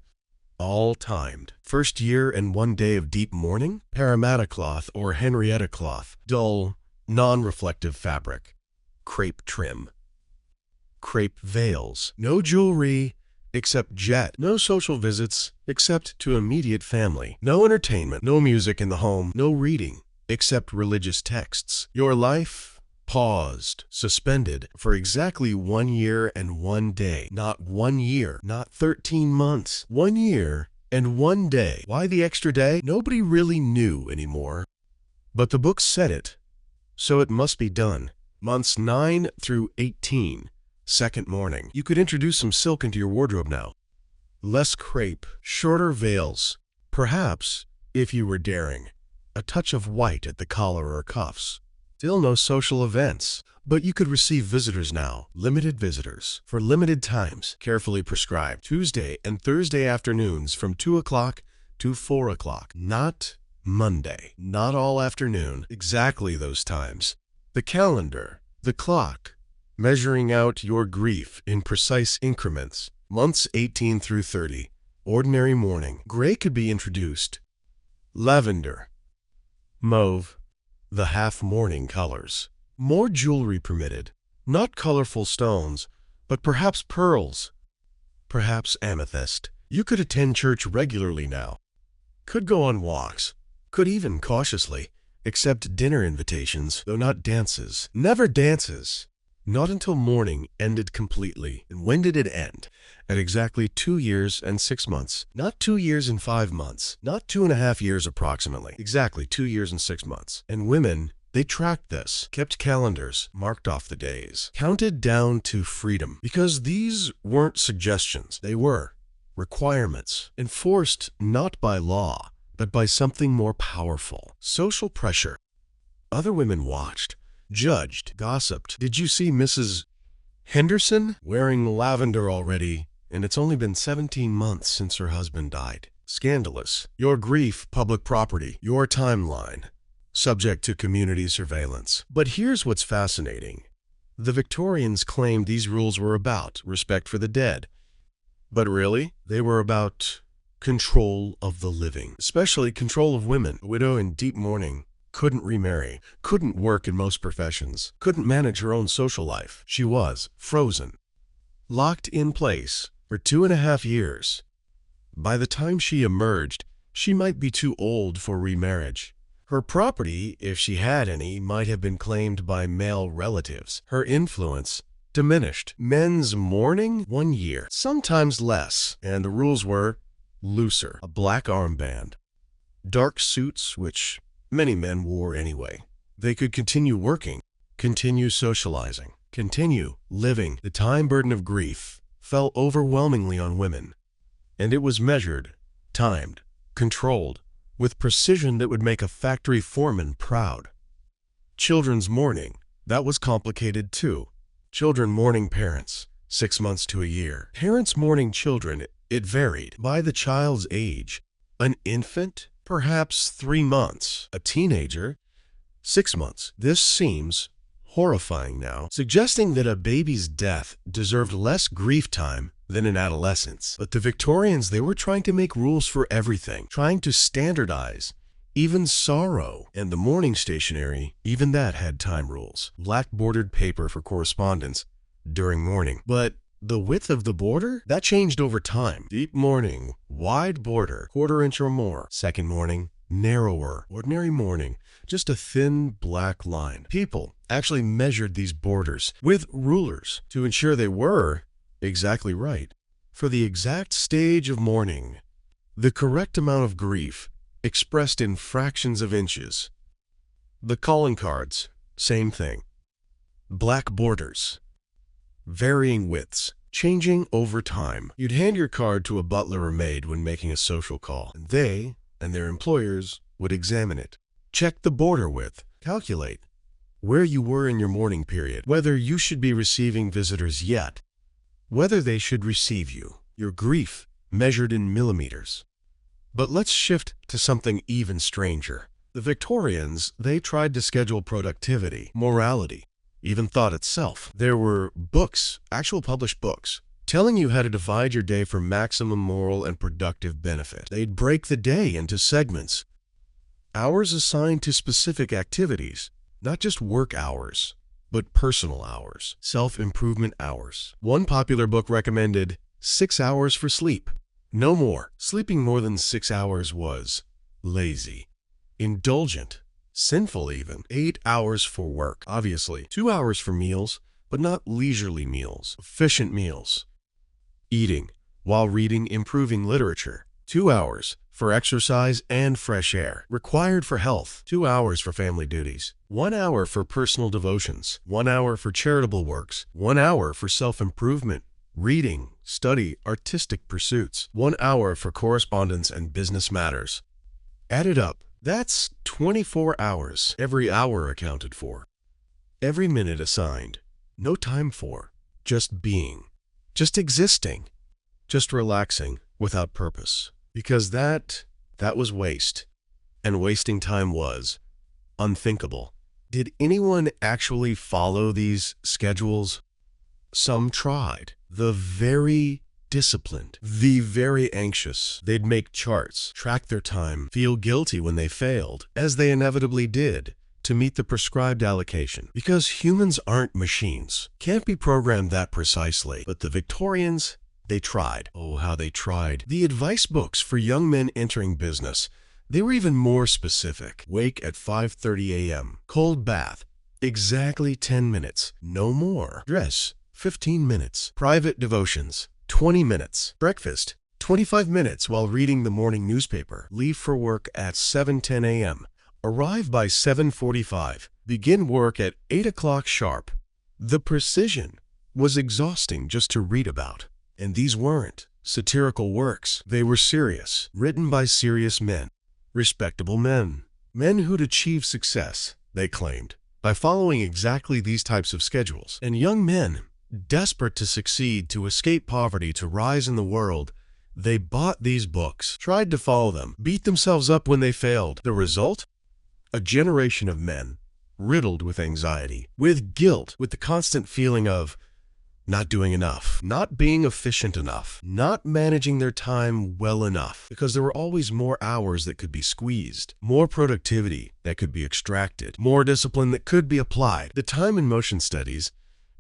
all timed. First year and 1 day of deep mourning, Parramatta cloth or Henrietta cloth, dull, non-reflective fabric, crepe trim, crepe veils, no jewelry except jet, no social visits except to immediate family, no entertainment, no music in the home, no reading except religious texts. Your life paused, suspended for exactly 1 year and 1 day. Not 1 year, not 13 months. 1 year and 1 day. Why the extra day? Nobody really knew anymore. But the book said it, so it must be done. Months 9 through 18, second mourning. You could introduce some silk into your wardrobe now. Less crepe, shorter veils. Perhaps, if you were daring, a touch of white at the collar or cuffs. Still no social events, but you could receive visitors now, limited visitors, for limited times, carefully prescribed, Tuesday and Thursday afternoons from 2 o'clock to 4 o'clock, not Monday, not all afternoon, exactly those times. The calendar, the clock, measuring out your grief in precise increments, months 18 through 30, ordinary mourning. Gray could be introduced, lavender, mauve, the half-mourning colors. More jewelry permitted, not colorful stones, but perhaps pearls, perhaps amethyst. You could attend church regularly now, could go on walks, could even cautiously accept dinner invitations, though not dances. Never dances. Not until mourning ended completely. And when did it end? At exactly 2 years and 6 months. Not 2 years and 5 months. Not 2.5 years approximately. Exactly 2 years and 6 months. And women, they tracked this, kept calendars, marked off the days, counted down to freedom. Because these weren't suggestions. They were requirements, enforced not by law, but by something more powerful. Social pressure. Other women watched, judged, gossiped. Did you see Mrs. Henderson wearing lavender already? And it's only been 17 months since her husband died. Scandalous. Your grief, public property. Your timeline, subject to community surveillance. But here's what's fascinating. The Victorians claimed these rules were about respect for the dead. But really, they were about control of the living, especially control of women. A widow in deep mourning couldn't remarry, couldn't work in most professions, couldn't manage her own social life. She was frozen, locked in place for 2.5 years. By the time she emerged, she might be too old for remarriage. Her property, if she had any, might have been claimed by male relatives. Her influence diminished. Men's mourning, 1 year, sometimes less, and the rules were looser. A black armband, dark suits, which many men wore anyway. They could continue working, continue socializing, continue living. The time burden of grief fell overwhelmingly on women, and it was measured, timed, controlled, with precision that would make a factory foreman proud. Children's mourning, that was complicated too. Children mourning parents, 6 months to a year. Parents mourning children, it varied by the child's age. An infant, perhaps 3 months. A teenager, 6 months. This seems horrifying now, suggesting that a baby's death deserved less grief time then in adolescence. But the Victorians, they were trying to make rules for everything, trying to standardize, even sorrow. And the mourning stationery, even that had time rules. Black bordered paper for correspondence during mourning. But the width of the border? That changed over time. Deep mourning, wide border, quarter-inch or more. Second mourning, narrower. Ordinary mourning, just a thin black line. People actually measured these borders with rulers to ensure they were exactly right. For the exact stage of mourning, the correct amount of grief expressed in fractions of inches. The calling cards, same thing. Black borders, varying widths, changing over time. You'd hand your card to a butler or maid when making a social call, and they and their employers would examine it. Check the border width, calculate where you were in your mourning period, whether you should be receiving visitors yet, whether they should receive you, your grief measured in millimeters. But let's shift to something even stranger. The Victorians, they tried to schedule productivity, morality, even thought itself. There were books, actual published books, telling you how to divide your day for maximum moral and productive benefit. They'd break the day into segments, hours assigned to specific activities, not just work hours, but personal hours, self-improvement hours. One popular book recommended 6 hours for sleep. No more. Sleeping more than 6 hours was lazy, indulgent, sinful even. 8 hours for work, obviously. 2 hours for meals, but not leisurely meals. Efficient meals. Eating while reading improving literature. 2 hours for exercise and fresh air. Required for health. 2 hours for family duties. 1 hour for personal devotions. 1 hour for charitable works. 1 hour for self-improvement, reading, study, artistic pursuits. 1 hour for correspondence and business matters. Added up, that's 24 hours. Every hour accounted for. Every minute assigned. No time for. Just being. Just existing. Just relaxing without purpose. Because that was waste. And wasting time was unthinkable. Did anyone actually follow these schedules? Some tried. The very disciplined, the very anxious. They'd make charts, track their time, feel guilty when they failed, as they inevitably did, to meet the prescribed allocation. Because humans aren't machines. Can't be programmed that precisely. But the Victorians, they tried. Oh, how they tried. The advice books for young men entering business, they were even more specific. Wake at 5:30 a.m. Cold bath, exactly 10 minutes. No more. Dress, 15 minutes. Private devotions, 20 minutes. Breakfast, 25 minutes while reading the morning newspaper. Leave for work at 7:10 a.m. Arrive by 7:45. Begin work at 8 o'clock sharp. The precision was exhausting just to read about. And these weren't satirical works. They were serious, written by serious men, respectable men. Men who'd achieved success, they claimed, by following exactly these types of schedules. And young men, desperate to succeed, to escape poverty, to rise in the world, they bought these books, tried to follow them, beat themselves up when they failed. The result? A generation of men riddled with anxiety, with guilt, with the constant feeling of not doing enough, not being efficient enough, not managing their time well enough, because there were always more hours that could be squeezed, more productivity that could be extracted, more discipline that could be applied. The time and motion studies,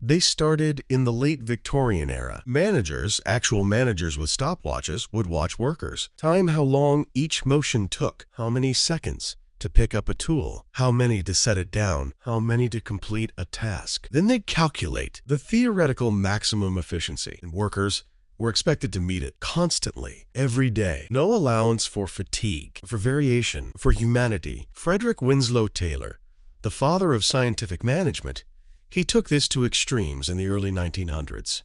they started in the late Victorian era. Managers, actual managers with stopwatches, would watch workers, time how long each motion took, how many seconds to pick up a tool, how many to set it down, how many to complete a task. Then they'd calculate the theoretical maximum efficiency, and workers were expected to meet it constantly, every day. No allowance for fatigue, for variation, for humanity. Frederick Winslow Taylor, the father of scientific management, he took this to extremes in the early 1900s.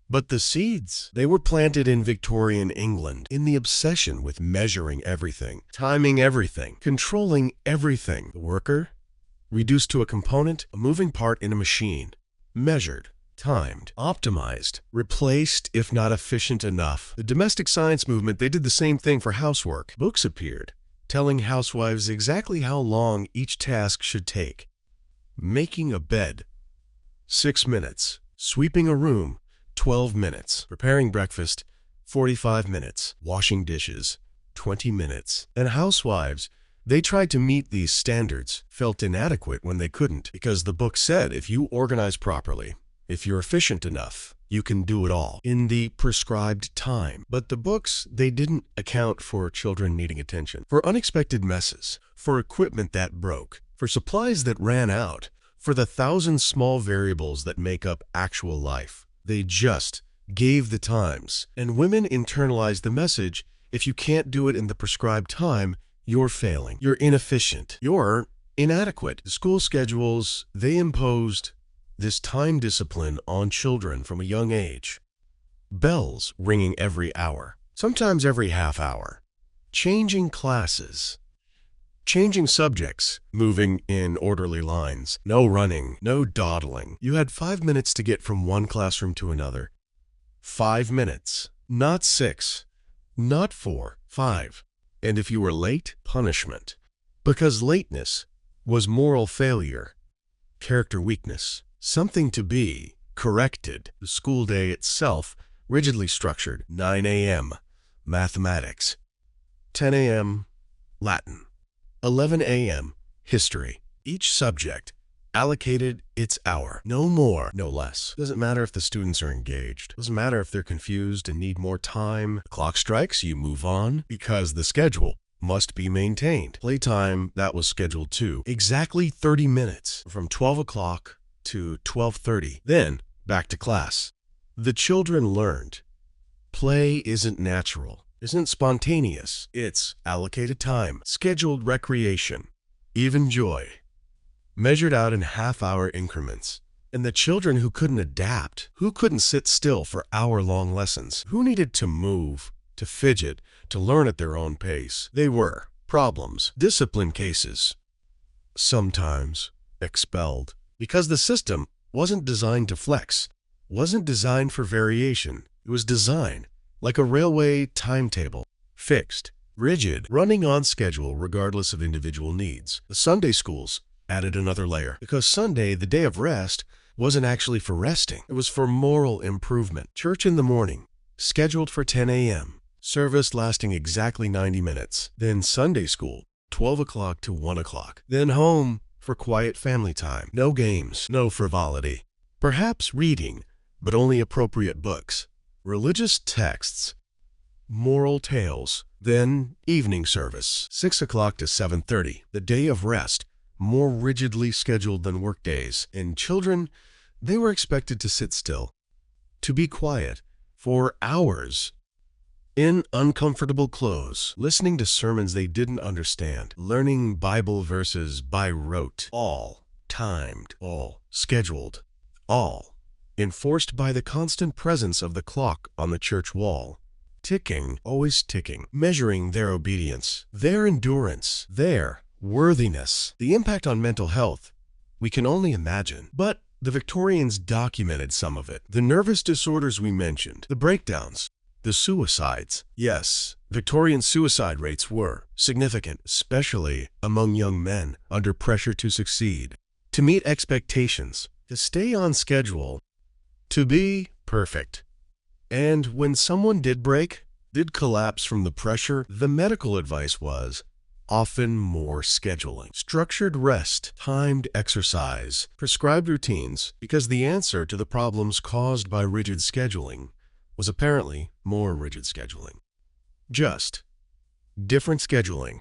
But the seeds, they were planted in Victorian England, in the obsession with measuring everything, timing everything, controlling everything. The worker, reduced to a component, a moving part in a machine, measured, timed, optimized, replaced if not efficient enough. The domestic science movement, they did the same thing for housework. Books appeared, telling housewives exactly how long each task should take. Making a bed, 6 minutes. Sweeping a room, 12 minutes. Preparing breakfast, 45 minutes. Washing dishes, 20 minutes. And housewives, they tried to meet these standards, felt inadequate when they couldn't, because the book said if you organize properly, if you're efficient enough, you can do it all in the prescribed time. But the books, they didn't account for children needing attention, for unexpected messes, for equipment that broke, for supplies that ran out, for the thousand small variables that make up actual life. They just gave the times. And women internalized the message, if you can't do it in the prescribed time, you're failing, you're inefficient, you're inadequate. The school schedules, they imposed this time discipline on children from a young age. Bells ringing every hour, sometimes every half hour. Changing classes, changing subjects, moving in orderly lines. No running, no dawdling. You had 5 minutes to get from one classroom to another. 5 minutes, not 6, not 4, 5. And if you were late, punishment. Because lateness was moral failure, character weakness, something to be corrected. The school day itself, rigidly structured. 9 a.m., mathematics. 10 a.m., Latin. 11 a.m., history. Each subject allocated its hour. No more, no less. Doesn't matter if the students are engaged. Doesn't matter if they're confused and need more time. The clock strikes, you move on, because the schedule must be maintained. Playtime, that was scheduled too. Exactly 30 minutes, from 12 o'clock to 12:30. Then, back to class. The children learned. Play isn't natural, isn't spontaneous. It's allocated time, scheduled recreation, even joy, measured out in half-hour increments. And the children who couldn't adapt, who couldn't sit still for hour-long lessons, who needed to move, to fidget, to learn at their own pace, they were problems, discipline cases, sometimes expelled. Because the system wasn't designed to flex, wasn't designed for variation. It was designed like a railway timetable, fixed, rigid, running on schedule regardless of individual needs. The Sunday schools added another layer, because Sunday, the day of rest, wasn't actually for resting. It was for moral improvement. Church in the morning, scheduled for 10 a.m., service lasting exactly 90 minutes. Then Sunday school, 12 o'clock to 1 o'clock. Then home for quiet family time. No games, no frivolity. Perhaps reading, but only appropriate books. Religious texts, moral tales. Then evening service, 6 o'clock to 7:30. The day of rest, more rigidly scheduled than workdays. And children, they were expected to sit still, to be quiet, for hours, in uncomfortable clothes, listening to sermons they didn't understand, learning Bible verses by rote, all timed, all scheduled, all enforced by the constant presence of the clock on the church wall. Ticking, always ticking, measuring their obedience, their endurance, their worthiness. The impact on mental health, we can only imagine. But the Victorians documented some of it. The nervous disorders we mentioned, the breakdowns, the suicides. Yes, Victorian suicide rates were significant, especially among young men under pressure to succeed, to meet expectations, to stay on schedule, to be perfect. And when someone did break, did collapse from the pressure, the medical advice was often more scheduling, structured rest, timed exercise, prescribed routines, because the answer to the problems caused by rigid scheduling was apparently more rigid scheduling. Just different scheduling.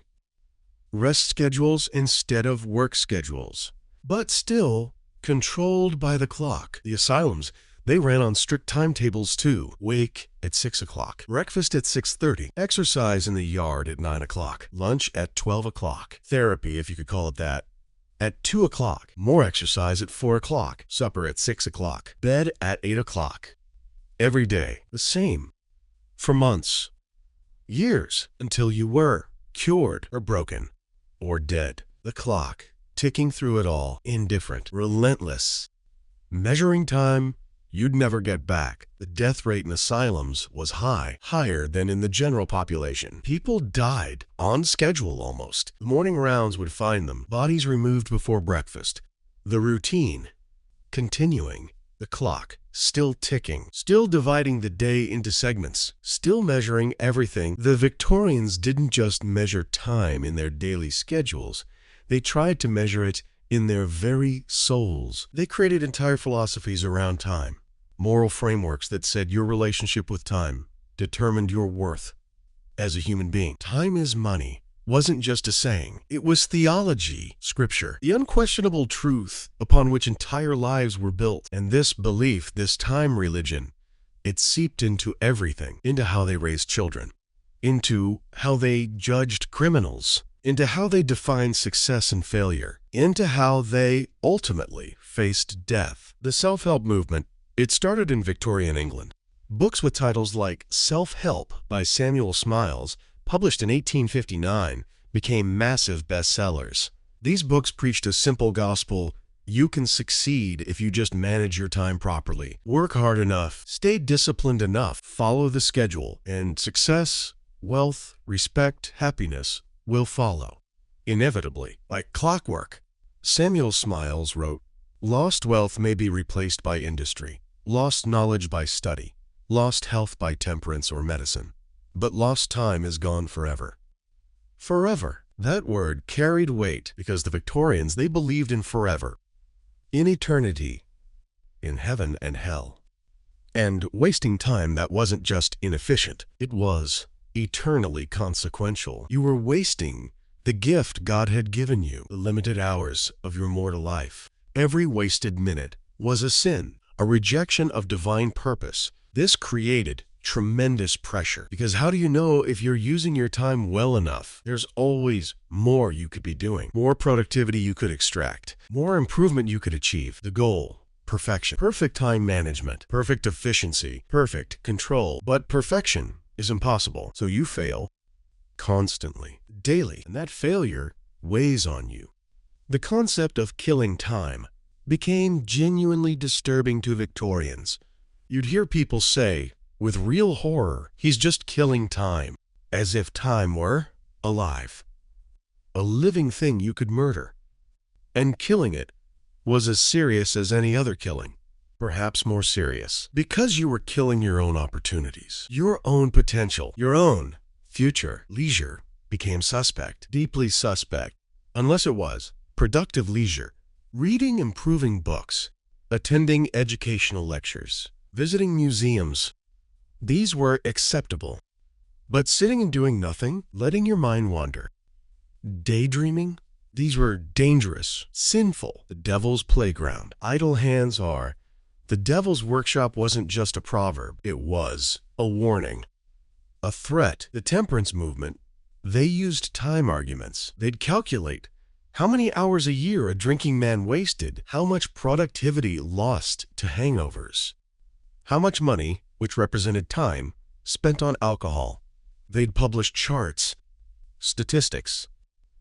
Rest schedules instead of work schedules, but still controlled by the clock. The asylums, they ran on strict timetables too. Wake at 6 o'clock, breakfast at 6:30, exercise in the yard at 9 o'clock, lunch at 12 o'clock, therapy, if you could call it that, at 2 o'clock, more exercise at 4 o'clock, supper at 6 o'clock, bed at 8 o'clock. Every day, the same, for months, years, until you were cured or broken or dead. The clock, ticking through it all, indifferent, relentless, measuring time you'd never get back. The death rate in asylums was high, higher than in the general population. People died on schedule almost. The morning rounds would find them, bodies removed before breakfast. The routine continuing, the clock still ticking, still dividing the day into segments, still measuring everything. The Victorians didn't just measure time in their daily schedules. They tried to measure it in their very souls. They created entire philosophies around time, moral frameworks that said your relationship with time determined your worth as a human being. Time is money wasn't just a saying. It was theology, scripture, the unquestionable truth upon which entire lives were built. And this belief, this time religion, it seeped into everything, into how they raised children, into how they judged criminals, into how they defined success and failure, into how they ultimately faced death. The self-help movement, it started in Victorian England. Books with titles like Self-Help by Samuel Smiles, published in 1859, became massive bestsellers. These books preached a simple gospel: you can succeed if you just manage your time properly. Work hard enough, stay disciplined enough, follow the schedule, and success, wealth, respect, happiness will follow, inevitably, like clockwork. Samuel Smiles wrote, "Lost wealth may be replaced by industry, lost knowledge by study, lost health by temperance or medicine, but lost time is gone forever." Forever. That word carried weight because the Victorians, they believed in forever, in eternity, in heaven and hell. And wasting time that wasn't just inefficient, it was eternally consequential. You were wasting the gift God had given you, the limited hours of your mortal life. Every wasted minute was a sin, a rejection of divine purpose. This created tremendous pressure, because how do you know if you're using your time well enough? There's always more you could be doing, more productivity you could extract, more improvement you could achieve. The goal: perfection, perfect time management, perfect efficiency, perfect control. But perfection is impossible, so you fail constantly, daily, and that failure weighs on you. The concept of killing time became genuinely disturbing to Victorians. You'd hear people say, with real horror, "He's just killing time," as if time were alive, a living thing you could murder. And killing it was as serious as any other killing, perhaps more serious, because you were killing your own opportunities, your own potential, your own future. Leisure became suspect, deeply suspect, unless it was productive leisure, reading improving books, attending educational lectures, visiting museums. These were acceptable. But sitting and doing nothing, letting your mind wander, daydreaming, these were dangerous, sinful, the devil's playground. Idle hands are. The devil's workshop wasn't just a proverb, it was a warning, a threat. The temperance movement, they used time arguments. They'd calculate how many hours a year a drinking man wasted, how much productivity lost to hangovers, how much money, which represented time, spent on alcohol. They'd publish charts, statistics,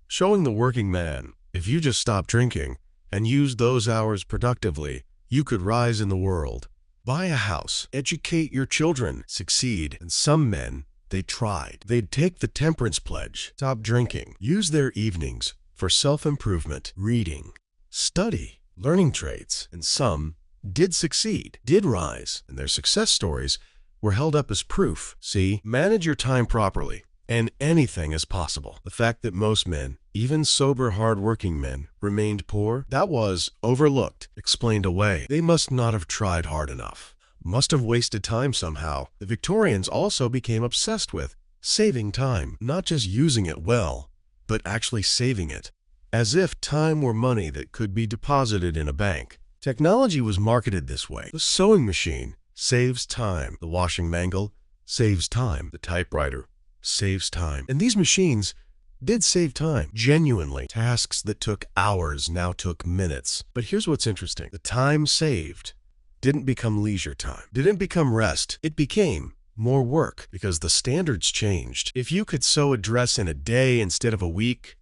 showing the working man, if you just stopped drinking and used those hours productively, you could rise in the world, buy a house, educate your children, succeed. And some men, they tried. They'd take the temperance pledge, stop drinking, use their evenings for self-improvement, reading, study, learning trades. And some did succeed, did rise, and their success stories were held up as proof. See, manage your time properly, and anything is possible. The fact that most men, even sober, hard-working men, remained poor, that was overlooked, explained away. They must not have tried hard enough, must have wasted time somehow. The Victorians also became obsessed with saving time, not just using it well, but actually saving it, as if time were money that could be deposited in a bank. Technology was marketed this way. The sewing machine saves time. The washing mangle saves time. The typewriter saves time. And these machines did save time, genuinely. Tasks that took hours now took minutes. But here's what's interesting. The time saved didn't become leisure time, didn't become rest. It became more work because the standards changed. If you could sew a dress in a day instead of a week,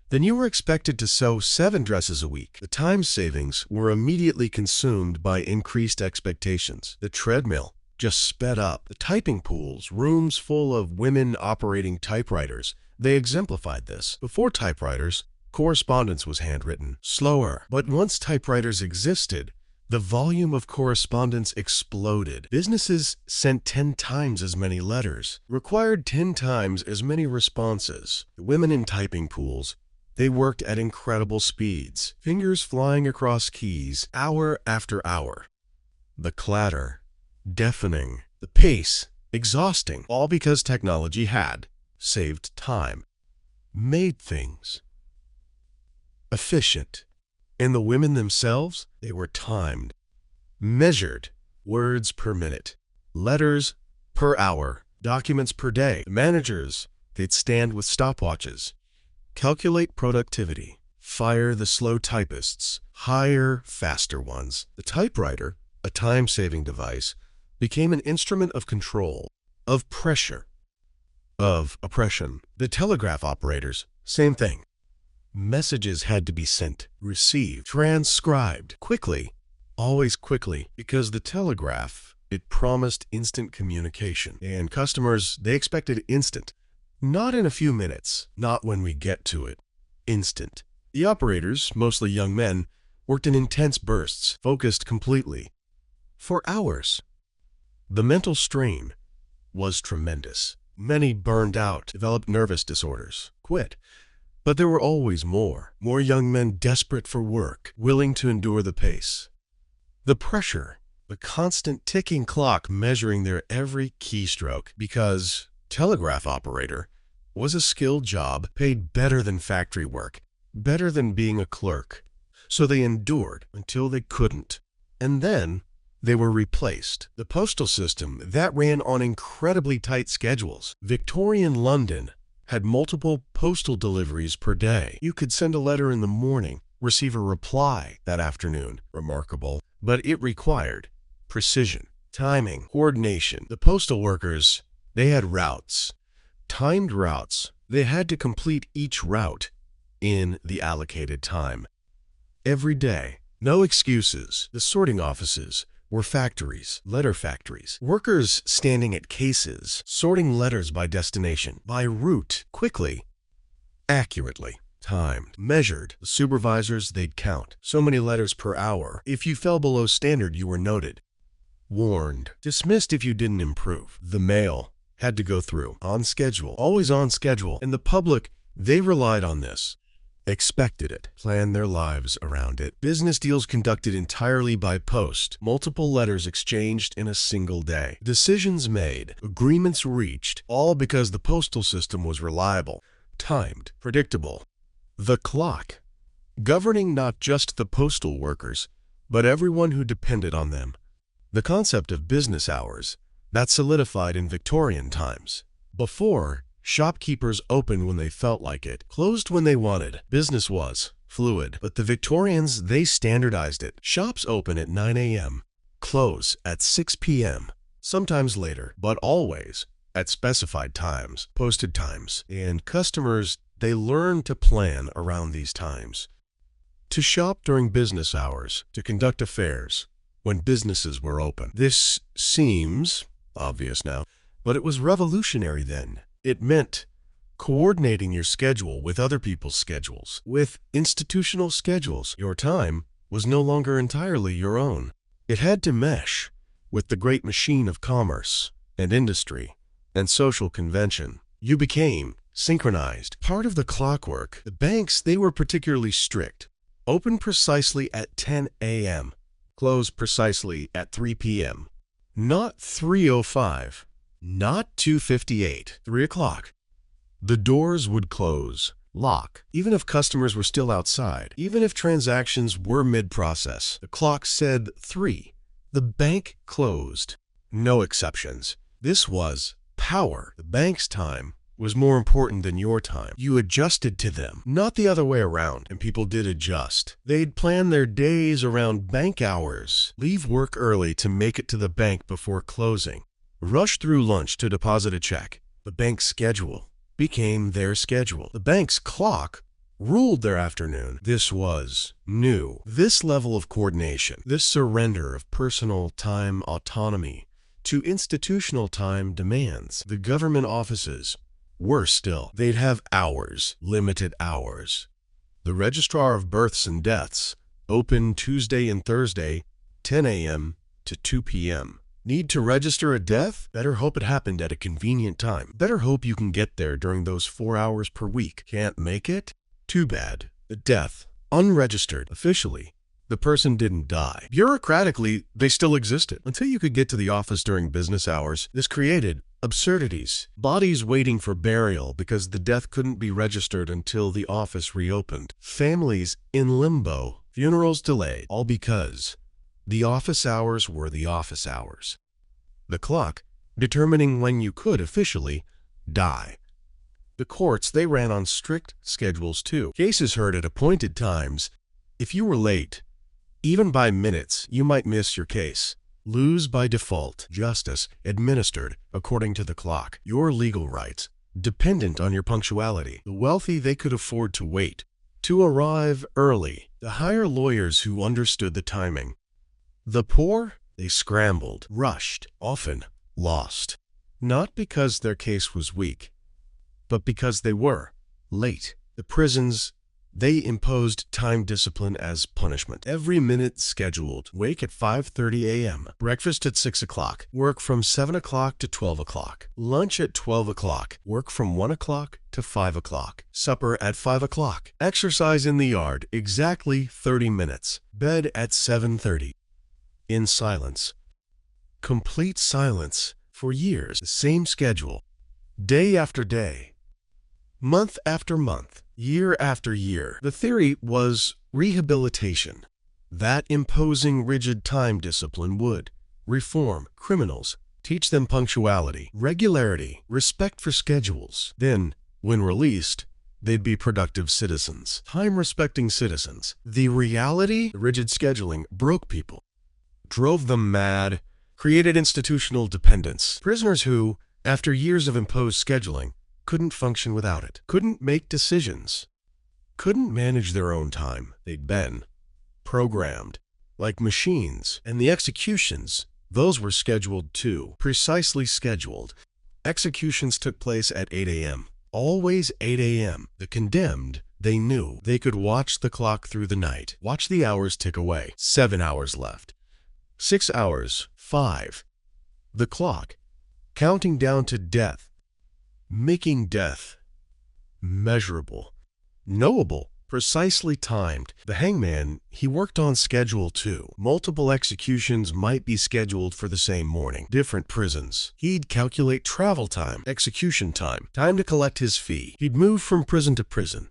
then you were expected to sew 7 dresses a week. The time savings were immediately consumed by increased expectations. The treadmill just sped up. The typing pools, rooms full of women operating typewriters, they exemplified this. Before typewriters, correspondence was handwritten, slower. But once typewriters existed, The volume of correspondence exploded. Businesses sent 10 times as many letters, required 10 times as many responses. The women in typing pools, they worked at incredible speeds, fingers flying across keys, hour after hour. The clatter, deafening. The pace, exhausting. All because technology had saved time, made things efficient. And the women themselves, they were timed, measured, words per minute, letters per hour, documents per day. The managers, they'd stand with stopwatches, calculate productivity, fire the slow typists, hire faster ones. The typewriter, a time-saving device, became an instrument of control, of pressure, of oppression. The telegraph operators, same thing. Messages had to be sent, received, transcribed quickly, always quickly, because the telegraph, it promised instant communication. And customers, they expected instant. Not in a few minutes, not when we get to it. Instant. The operators, mostly young men, worked in intense bursts, focused completely. For hours. The mental strain was tremendous. Many burned out, developed nervous disorders, quit. But there were always more young men desperate for work, willing to endure the pace. The pressure, the constant ticking clock measuring their every keystroke, because telegraph operator was a skilled job, paid better than factory work, better than being a clerk. So they endured until they couldn't. And then they were replaced. The postal system, that ran on incredibly tight schedules. Victorian London had multiple postal deliveries per day. You could send a letter in the morning, receive a reply that afternoon. Remarkable. But it required precision, timing, coordination. The postal workers, they had routes, timed routes. They had to complete each route in the allocated time. Every day, no excuses. The sorting offices were factories, letter factories. Workers standing at cases, sorting letters by destination, by route, quickly, accurately, timed, measured. The supervisors, they'd count. So many letters per hour. If you fell below standard, you were noted, warned, dismissed if you didn't improve. The mail had to go through, on schedule, always on schedule. And the public, they relied on this. Expected it, planned their lives around it. Business deals conducted entirely by post, multiple letters exchanged in a single day. Decisions made, agreements reached, all because the postal system was reliable, timed, predictable. The clock, governing not just the postal workers, but everyone who depended on them. The concept of business hours, that solidified in Victorian times. Before, shopkeepers opened when they felt like it, closed when they wanted. Business was fluid, but the Victorians, they standardized it. Shops open at 9 a.m., close at 6 p.m., sometimes later, but always at specified times, posted times. And customers, they learned to plan around these times. To shop during business hours, to conduct affairs when businesses were open. This seems obvious now, but it was revolutionary then. It meant coordinating your schedule with other people's schedules, with institutional schedules. Your time was no longer entirely your own. It had to mesh with the great machine of commerce and industry and social convention. You became synchronized. Part of the clockwork, the banks, they were particularly strict. Open precisely at 10 a.m., close precisely at 3 p.m. Not 3:05. Not 2:58, 3 o'clock. The doors would close, lock, even if customers were still outside, even if transactions were mid-process. The clock said 3. The bank closed. No exceptions. This was power. The bank's time was more important than your time. You adjusted to them, not the other way around. And people did adjust. They'd plan their days around bank hours, leave work early to make it to the bank before closing. Rush through lunch to deposit a check. The bank's schedule became their schedule. The bank's clock ruled their afternoon. This was new. This level of coordination, this surrender of personal time autonomy to institutional time demands. The government offices, worse still, they'd have hours, limited hours. The registrar of births and deaths, open Tuesday and Thursday, 10 a.m. to 2 p.m. Need to register a death? Better hope it happened at a convenient time. Better hope you can get there during those 4 hours per week. Can't make it? Too bad. The death, unregistered, officially. The person didn't die. Bureaucratically, they still existed. Until you could get to the office during business hours, this created absurdities. Bodies waiting for burial because the death couldn't be registered until the office reopened. Families in limbo. Funerals delayed. All because the office hours were the office hours. The clock determining when you could officially die. The courts, they ran on strict schedules too. Cases heard at appointed times. If you were late, even by minutes, you might miss your case. Lose by default. Justice administered according to the clock. Your legal rights dependent on your punctuality. The wealthy, they could afford to wait, to arrive early, to hire lawyers who understood the timing. The poor, they scrambled, rushed, often lost. Not because their case was weak, but because they were late. The prisons, they imposed time discipline as punishment. Every minute scheduled. Wake at 5:30 a.m. Breakfast at 6 o'clock. Work from 7 o'clock to 12 o'clock. Lunch at 12 o'clock. Work from 1 o'clock to 5 o'clock. Supper at 5 o'clock. Exercise in the yard exactly 30 minutes. Bed at 7:30. In silence. Complete silence for years. The same schedule. Day after day. Month after month. Year after year. The theory was rehabilitation. That imposing rigid time discipline would reform criminals, teach them punctuality, regularity, respect for schedules. Then, when released, they'd be productive citizens, time-respecting citizens. The reality, the rigid scheduling, broke people, drove them mad, created institutional dependence. Prisoners who, after years of imposed scheduling, couldn't function without it, couldn't make decisions, couldn't manage their own time. They'd been programmed like machines. And the executions, those were scheduled too, precisely scheduled. Executions took place at 8 a.m., always 8 a.m. The condemned, they knew they could watch the clock through the night, watch the hours tick away. 7 hours left. 6 hours, 5. The clock, counting down to death. Making death measurable, knowable, precisely timed. The hangman, he worked on schedule too. Multiple executions might be scheduled for the same morning. Different prisons. He'd calculate travel time, execution time, time to collect his fee. He'd move from prison to prison.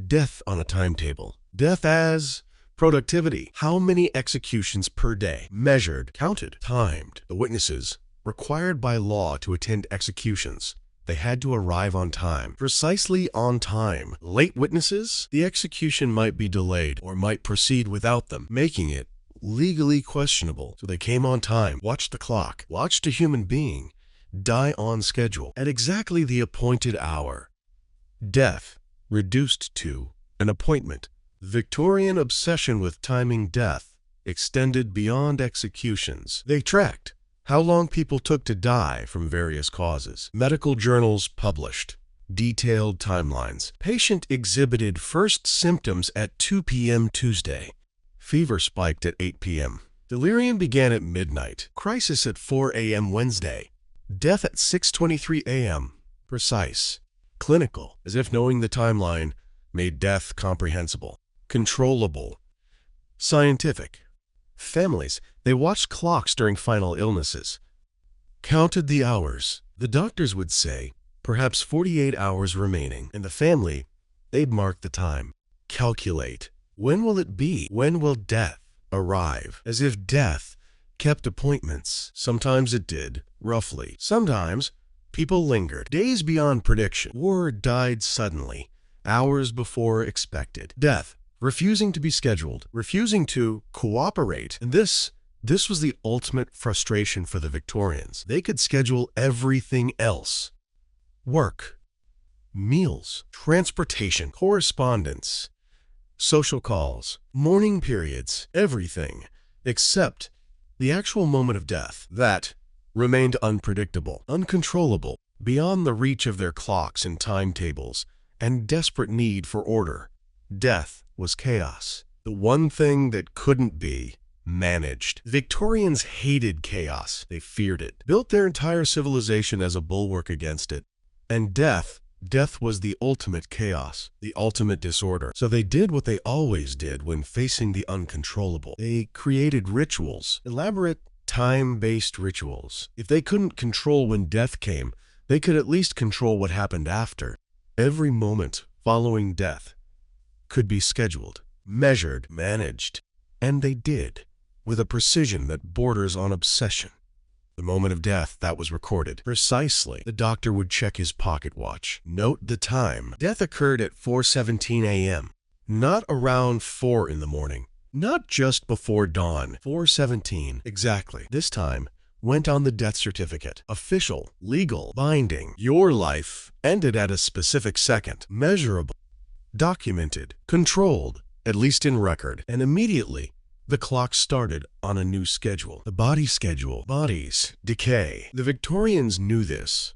Death on a timetable. Death as productivity. How many executions per day? Measured, counted, timed. The witnesses, required by law to attend executions. They had to arrive on time, precisely on time. Late witnesses, the execution might be delayed or might proceed without them, making it legally questionable. So they came on time, watched the clock, watched a human being die on schedule at exactly the appointed hour. Death reduced to an appointment. Victorian obsession with timing death extended beyond executions. They tracked how long people took to die from various causes. Medical journals published detailed timelines. Patient exhibited first symptoms at 2 p.m. Tuesday. Fever spiked at 8 p.m. Delirium began at midnight. Crisis at 4 a.m. Wednesday. Death at 6:23 a.m. Precise. Clinical, as if knowing the timeline made death comprehensible. Controllable. Scientific. Families, they watched clocks during final illnesses. Counted the hours. The doctors would say, perhaps 48 hours remaining. And the family, they'd mark the time. Calculate. When will it be? When will death arrive? As if death kept appointments. Sometimes it did, roughly. Sometimes people lingered. Days beyond prediction. Or died suddenly, hours before expected. Death, refusing to be scheduled, refusing to cooperate. And this was the ultimate frustration for the Victorians. They could schedule everything else. Work, meals, transportation, correspondence, social calls, mourning periods, everything, except the actual moment of death. That remained unpredictable, uncontrollable, beyond the reach of their clocks and timetables, and desperate need for order. Death was chaos. The one thing that couldn't be managed. Victorians hated chaos. They feared it, built their entire civilization as a bulwark against it. And death was the ultimate chaos, the ultimate disorder. So they did what they always did when facing the uncontrollable. They created rituals, elaborate, time-based rituals. If they couldn't control when death came, they could at least control what happened after. Every moment following death could be scheduled, measured, managed. And they did, with a precision that borders on obsession. The moment of death, that was recorded. Precisely. The doctor would check his pocket watch. Note the time. Death occurred at 4:17 a.m. Not around 4 in the morning. Not just before dawn. 4:17. Exactly. This time went on the death certificate. Official, legal, binding. Your life ended at a specific second. Measurable. Documented. Controlled. At least in record. And immediately, the clock started on a new schedule. The body schedule. Bodies decay. The Victorians knew this,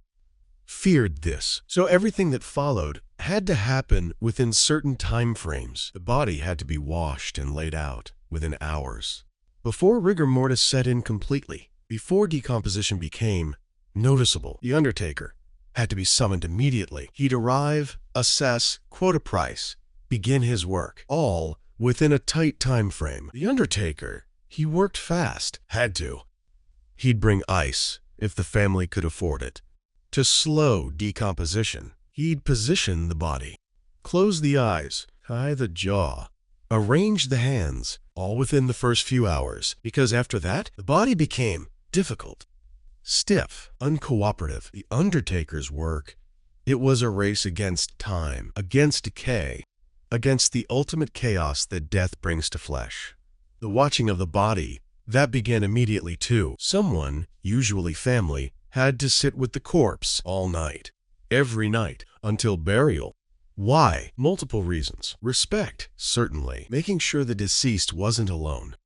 feared this. So everything that followed had to happen within certain time frames. The body had to be washed and laid out within hours, before rigor mortis set in completely, before decomposition became noticeable. The undertaker had to be summoned immediately. He'd arrive, assess, quote a price, begin his work, all within a tight time frame. The undertaker, he worked fast, had to. He'd bring ice, if the family could afford it, to slow decomposition. He'd position the body, close the eyes, tie the jaw, arrange the hands, all within the first few hours, because after that, the body became difficult, stiff, uncooperative. The undertaker's work, it was a race against time, against decay, against the ultimate chaos that death brings to flesh. The watching of the body, that began immediately too. Someone, usually family, had to sit with the corpse all night, every night, until burial. Why? Multiple reasons. Respect, certainly, making sure the deceased wasn't alone.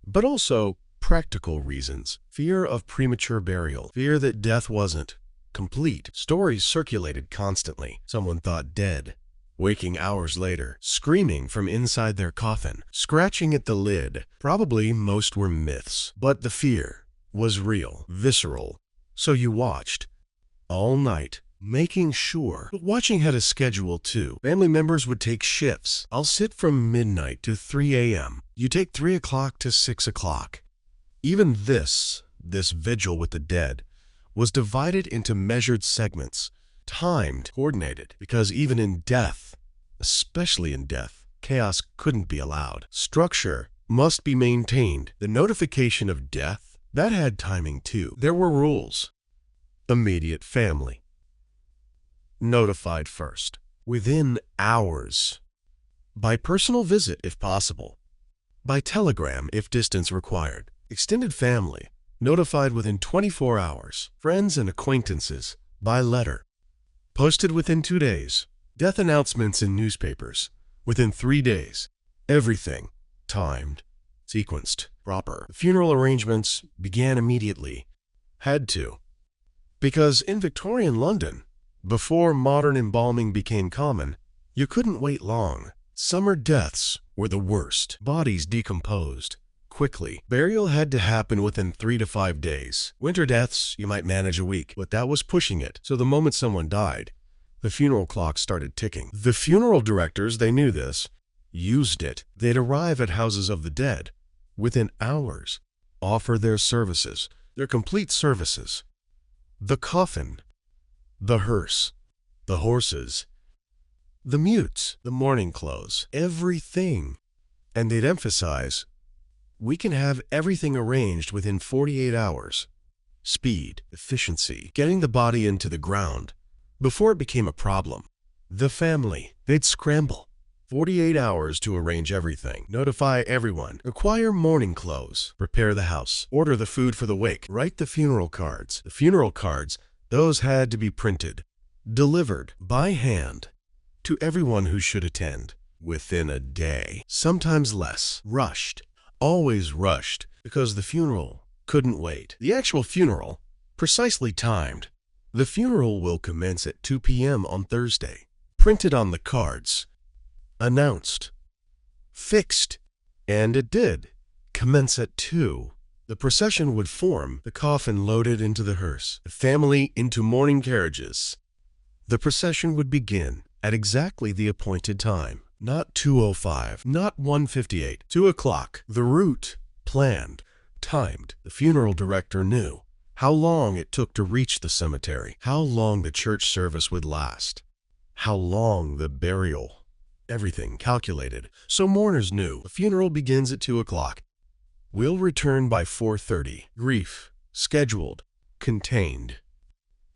But also practical reasons. Fear of premature burial, fear that death wasn't complete. Stories circulated constantly. Someone thought dead, waking hours later, screaming from inside their coffin, scratching at the lid. Probably most were myths, but the fear was real, visceral. So you watched all night, making sure. But watching had a schedule too. Family members would take shifts. I'll sit from midnight to 3 a.m. You take 3 o'clock to 6 o'clock. Even this vigil with the dead was divided into measured segments, timed, coordinated, because even in death, especially in death, chaos couldn't be allowed. Structure must be maintained. The notification of death, that had timing too. There were rules. Immediate family notified first, within hours. By personal visit if possible. By telegram if distance required. Extended family notified within 24 hours. Friends and acquaintances by letter. Posted within 2 days. Death announcements in newspapers within 3 days. Everything timed, sequenced, proper. The funeral arrangements began immediately. Had to. Because in Victorian London, before modern embalming became common, you couldn't wait long. Summer deaths were the worst. Bodies decomposed quickly. Burial had to happen within 3 to 5 days. Winter deaths, you might manage a week, but that was pushing it. So the moment someone died, the funeral clock started ticking. The funeral directors, they knew this, used it. They'd arrive at houses of the dead within hours, offer their services, their complete services. The coffin, the hearse, the horses, the mutes, the mourning clothes, everything. And they'd emphasize, we can have everything arranged within 48 hours. Speed, efficiency, getting the body into the ground before it became a problem. The family, they'd scramble. 48 hours to arrange everything, notify everyone, acquire mourning clothes, prepare the house, order the food for the wake, write the funeral cards. The funeral cards, those had to be printed, delivered by hand to everyone who should attend within a day, sometimes less. Rushed, always rushed, because the funeral couldn't wait. The actual funeral, precisely timed. The funeral will commence at 2 p.m. on Thursday. Printed on the cards. Announced. Fixed. And it did. commence at 2. The procession would form, the coffin loaded into the hearse, the family into mourning carriages. The procession would begin at exactly the appointed time. Not 2:05, not 1:58, 2 o'clock. The route, planned, timed. The funeral director knew how long it took to reach the cemetery, how long the church service would last, how long the burial. Everything calculated. So mourners knew the funeral begins at 2 o'clock. We'll return by 4:30. Grief, scheduled, contained,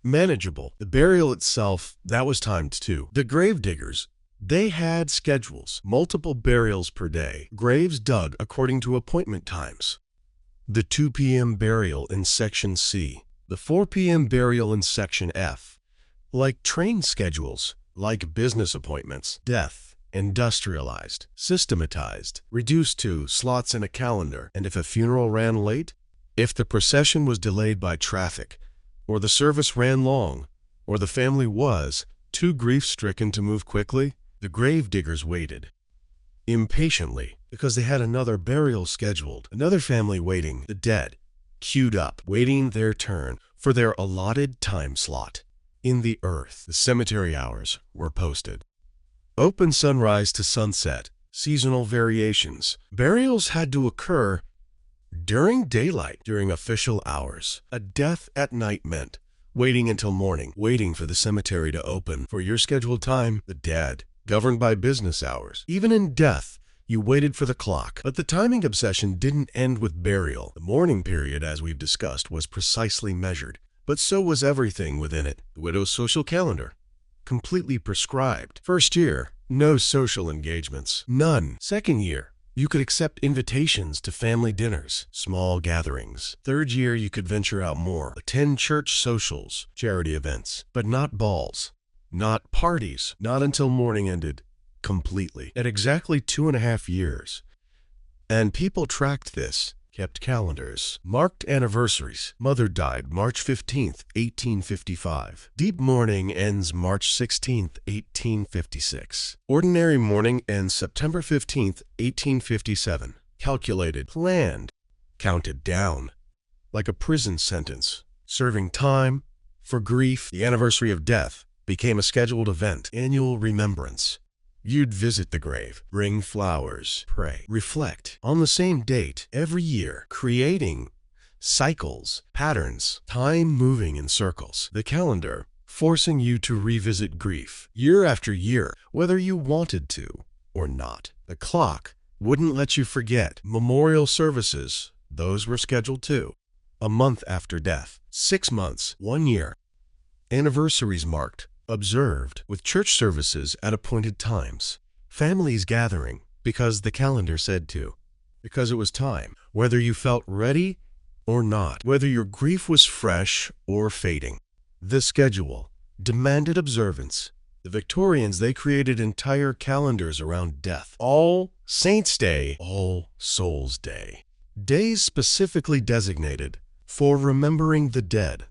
manageable. The burial itself, that was timed too. The grave diggers, they had schedules, multiple burials per day, graves dug according to appointment times. The 2 p.m. burial in Section C, the 4 p.m. burial in Section F. Like train schedules, like business appointments, death, industrialized, systematized, reduced to slots in a calendar. And if a funeral ran late, if the procession was delayed by traffic, or the service ran long, or the family was too grief-stricken to move quickly, the grave diggers waited impatiently because they had another burial scheduled, another family waiting, the dead, queued up, waiting their turn for their allotted time slot. In the earth, the cemetery hours were posted. Open sunrise to sunset, seasonal variations. Burials had to occur during daylight, during official hours. A death at night meant waiting until morning, waiting for the cemetery to open. For your scheduled time, the dead, governed by business hours. Even in death, you waited for the clock. But the timing obsession didn't end with burial. The mourning period, as we've discussed, was precisely measured. But so was everything within it. The widow's social calendar, completely prescribed. First year, no social engagements. None. Second year, you could accept invitations to family dinners, small gatherings. Third year, you could venture out more, attend church socials, charity events, but not balls, not parties, not until mourning ended completely. At exactly 2.5 years. And people tracked this, kept calendars, marked anniversaries. Mother died March 15th, 1855. Deep mourning ends March 16th, 1856. Ordinary mourning ends September 15th, 1857. Calculated, planned, counted down, like a prison sentence. Serving time for grief, the anniversary of death became a scheduled event, annual remembrance. You'd visit the grave, bring flowers, pray, reflect on the same date every year, creating cycles, patterns, time moving in circles. The calendar forcing you to revisit grief year after year, whether you wanted to or not. The clock wouldn't let you forget. Memorial services, those were scheduled too. A month after death, 6 months, 1 year. Anniversaries marked, observed, with church services at appointed times. Families gathering because the calendar said to, because it was time, whether you felt ready or not, whether your grief was fresh or fading. The schedule demanded observance. The Victorians, they created entire calendars around death. All Saints' Day, All Souls' Day. Days specifically designated for remembering the dead.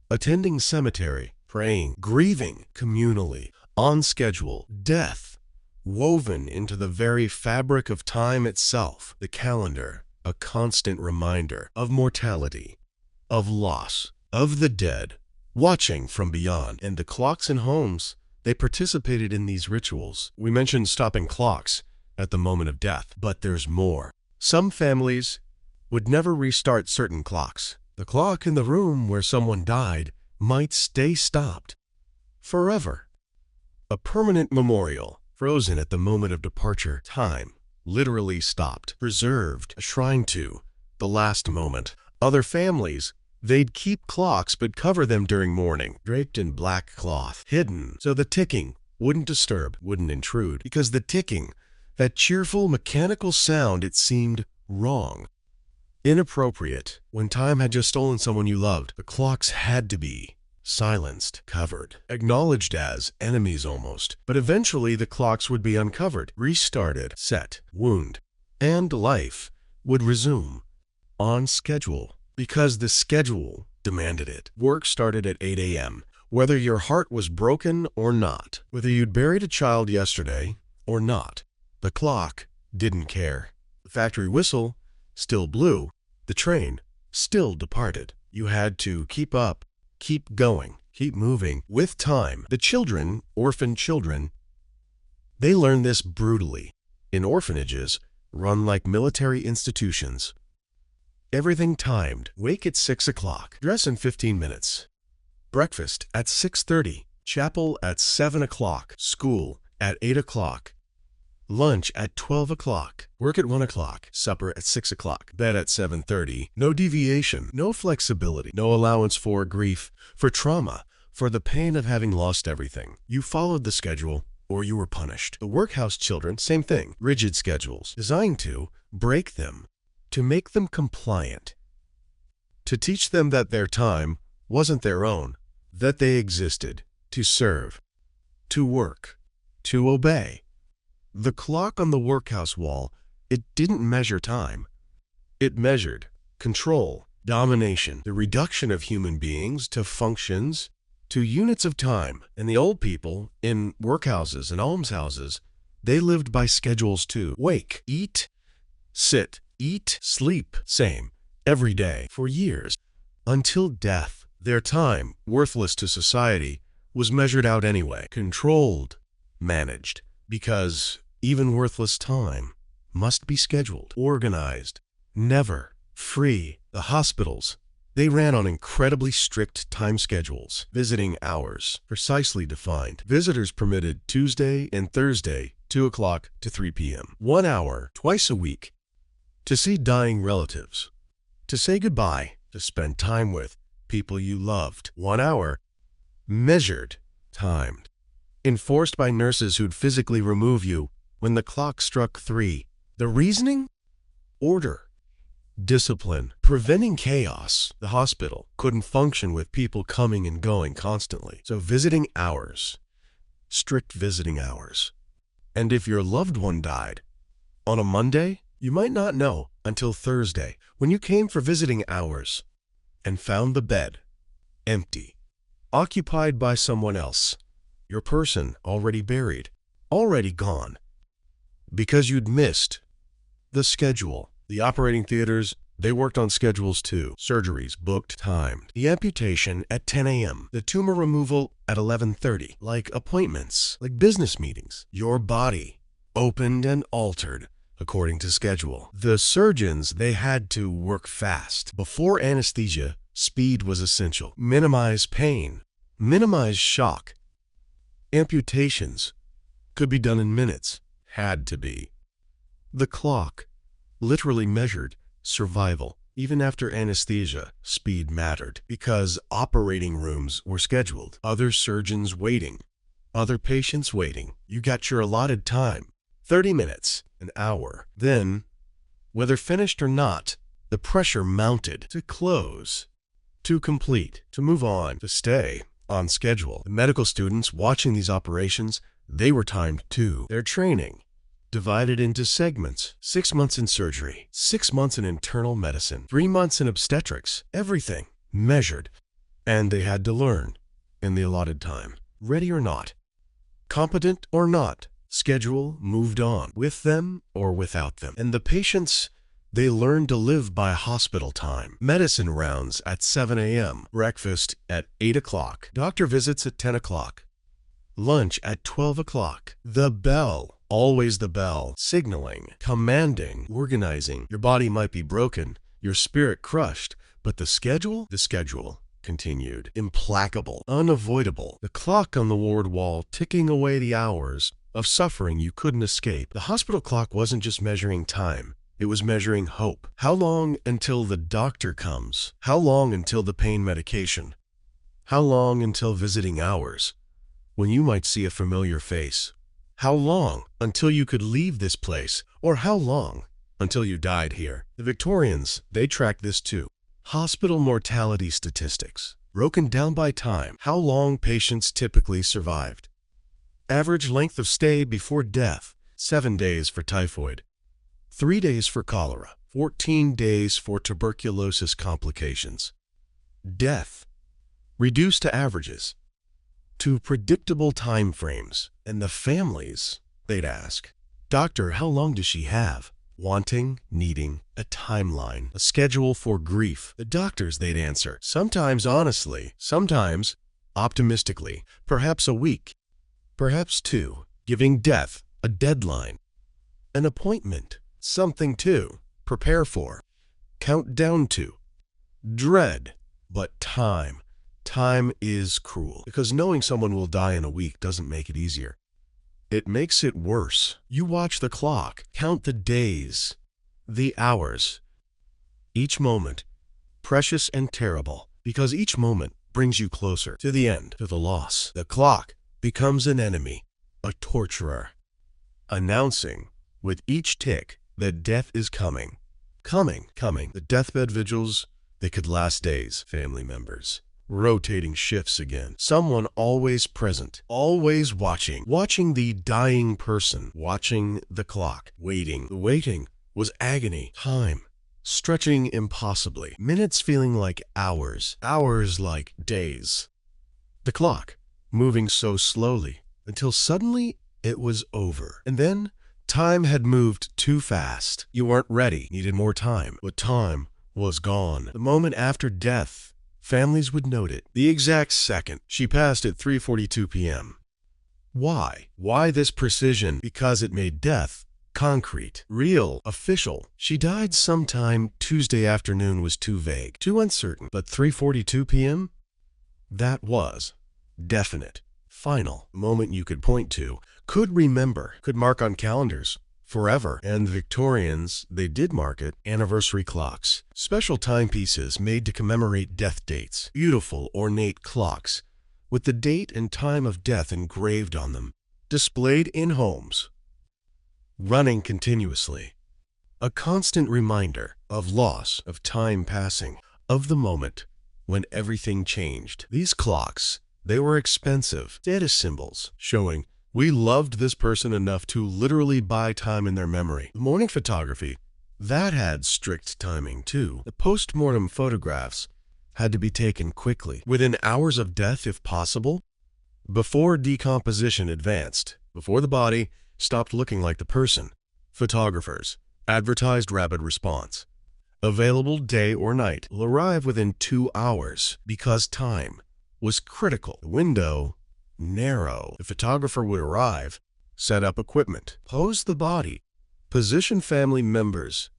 Attending cemetery, praying, grieving communally, on schedule. Death woven into the very fabric of time itself. The calendar, a constant reminder of mortality, of loss, of the dead, watching from beyond. And the clocks in homes, they participated in these rituals. We mentioned stopping clocks at the moment of death, but there's more. Some families would never restart certain clocks. The clock in the room where someone died might stay stopped forever. A permanent memorial, frozen at the moment of departure. Time literally stopped, preserved, a shrine to the last moment. Other families, they'd keep clocks but cover them during mourning, draped in black cloth, hidden, so the ticking wouldn't disturb, wouldn't intrude, because the ticking, that cheerful mechanical sound, it seemed wrong, inappropriate. When time had just stolen someone you loved, the clocks had to be silenced, covered, acknowledged as enemies almost. But eventually the clocks would be uncovered, restarted, set, wound, and life would resume on schedule, because the schedule demanded it. Work started at 8 a.m., whether your heart was broken or not, whether you'd buried a child yesterday or not. The clock didn't care. The factory whistle still blew. The train still departed. You had to keep up, keep going, keep moving with time. The children, orphan children, they learn this brutally. In orphanages, run like military institutions. Everything timed. Wake at 6 o'clock. Dress in 15 minutes. Breakfast at 6:30. Chapel at 7 o'clock. School at 8 o'clock. Lunch at 12 o'clock. Work at 1 o'clock. Supper at 6 o'clock. Bed at 7:30. No deviation. No flexibility. No allowance for grief, for trauma, for the pain of having lost everything. You followed the schedule or you were punished. The workhouse children, same thing. Rigid schedules designed to break them, to make them compliant, to teach them that their time wasn't their own, that they existed to serve, to work, to obey. The clock on the workhouse wall, it didn't measure time. It measured control, domination, the reduction of human beings to functions, to units of time. And the old people in workhouses and almshouses, they lived by schedules too. Wake, eat, sit, eat, sleep, same, every day, for years, until death. Their time, worthless to society, was measured out anyway, controlled, managed, because even worthless time must be scheduled, organized, never free. The hospitals, they ran on incredibly strict time schedules, visiting hours precisely defined. Visitors permitted Tuesday and Thursday, 2 o'clock to 3 p.m. 1 hour twice a week to see dying relatives, to say goodbye, to spend time with people you loved. 1 hour, measured, timed, enforced by nurses who'd physically remove you when the clock struck 3. The reasoning? Order, discipline, preventing chaos. The hospital couldn't function with people coming and going constantly. So visiting hours, strict visiting hours. And if your loved one died on a Monday, you might not know until Thursday when you came for visiting hours and found the bed empty, occupied by someone else, your person already buried, already gone, because you'd missed the schedule. The operating theaters, they worked on schedules too. Surgeries booked, timed. The amputation at 10 a.m. The tumor removal at 11:30. Like appointments, like business meetings. Your body opened and altered according to schedule. The surgeons, they had to work fast. Before anesthesia, speed was essential. Minimize pain, minimize shock. Amputations could be done in minutes, had to be. The clock literally measured survival. Even after anesthesia, speed mattered because operating rooms were scheduled. Other surgeons waiting, other patients waiting. You got your allotted time, 30 minutes, an hour. Then, whether finished or not, the pressure mounted to close, to complete, to move on, to stay on schedule. The medical students watching these operations, they were timed too. Their training divided into segments. 6 months in surgery, 6 months in internal medicine, 3 months in obstetrics. Everything measured. And they had to learn in the allotted time. Ready or not, competent or not, schedule moved on, with them or without them. And the patients, they learned to live by hospital time. Medicine rounds at 7 a.m., breakfast at 8 o'clock, doctor visits at 10 o'clock, lunch at 12 o'clock. The bell, always the bell, signaling, commanding, organizing. Your body might be broken, your spirit crushed, but the schedule continued. Implacable, unavoidable. The clock on the ward wall ticking away the hours of suffering you couldn't escape. The hospital clock wasn't just measuring time. It was measuring hope. How long until the doctor comes? How long until the pain medication? How long until visiting hours, when you might see a familiar face? How long until you could leave this place? Or how long until you died here? The Victorians, they tracked this too. Hospital mortality statistics, broken down by time. How long patients typically survived. Average length of stay before death, 7 days for typhoid, 3 days for cholera, 14 days for tuberculosis complications. Death reduced to averages, to predictable time frames. And the families, they'd ask, "Doctor, how long does she have? wanting, needing a timeline, a schedule for grief. The doctors, they'd answer, sometimes honestly, sometimes optimistically, perhaps a week, perhaps two, giving death a deadline, an appointment, something to prepare for, count down to, dread. But time is cruel, because knowing someone will die in a week doesn't make it easier. It makes it worse. You watch the clock, count the days, the hours. Each moment, precious and terrible, because each moment brings you closer to the end, to the loss. The clock becomes an enemy, a torturer, announcing with each tick that death is coming. The deathbed vigils, they could last days. Family members, rotating shifts again. Someone always present, always watching the dying person, watching the clock, waiting. The waiting was agony. Time stretching impossibly. Minutes feeling like hours, hours like days. The clock moving so slowly until suddenly it was over. And then time had moved too fast. You weren't ready, needed more time. But time was gone. The moment after death, families would note it. The exact second. She passed at 3:42 p.m. Why? Why this precision? Because it made death concrete, real, official. She died sometime Tuesday afternoon was too vague, too uncertain. But 3:42 p.m.? That was definite, final, moment you could point to, could remember, could mark on calendars forever. And the Victorians, they did mark it, anniversary clocks, special timepieces made to commemorate death dates, beautiful ornate clocks with the date and time of death engraved on them, displayed in homes, running continuously. A constant reminder of loss, of time passing, of the moment when everything changed. These clocks, they were expensive, status symbols, showing we loved this person enough to literally buy time in their memory. The morning photography, that had strict timing too. The post-mortem photographs had to be taken quickly, within hours of death if possible, before decomposition advanced, before the body stopped looking like the person. Photographers advertised rapid response. Available day or night, will arrive within 2 hours because time was critical. The window narrow. The photographer would arrive, set up equipment, pose the body, position family members,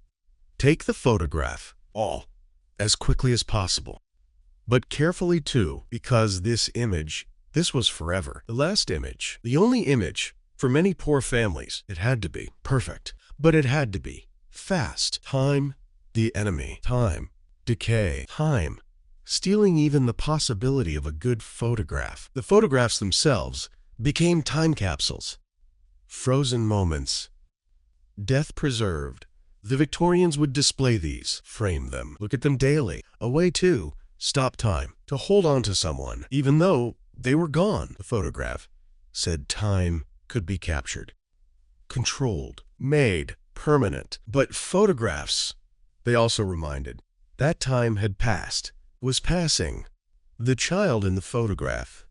take the photograph, all as quickly as possible. But carefully too, because this image, this was forever. The last image, the only image for many poor families. It had to be perfect, but it had to be fast. Time, the enemy. Time, decay. Time, stealing even the possibility of a good photograph. The photographs themselves became time capsules, frozen moments, death preserved. The Victorians would display these, frame them, look at them daily, a way to stop time, to hold on to someone, even though they were gone. The photograph said time could be captured, controlled, made permanent. But photographs, they also reminded that time had passed, was passing. The child in the photograph,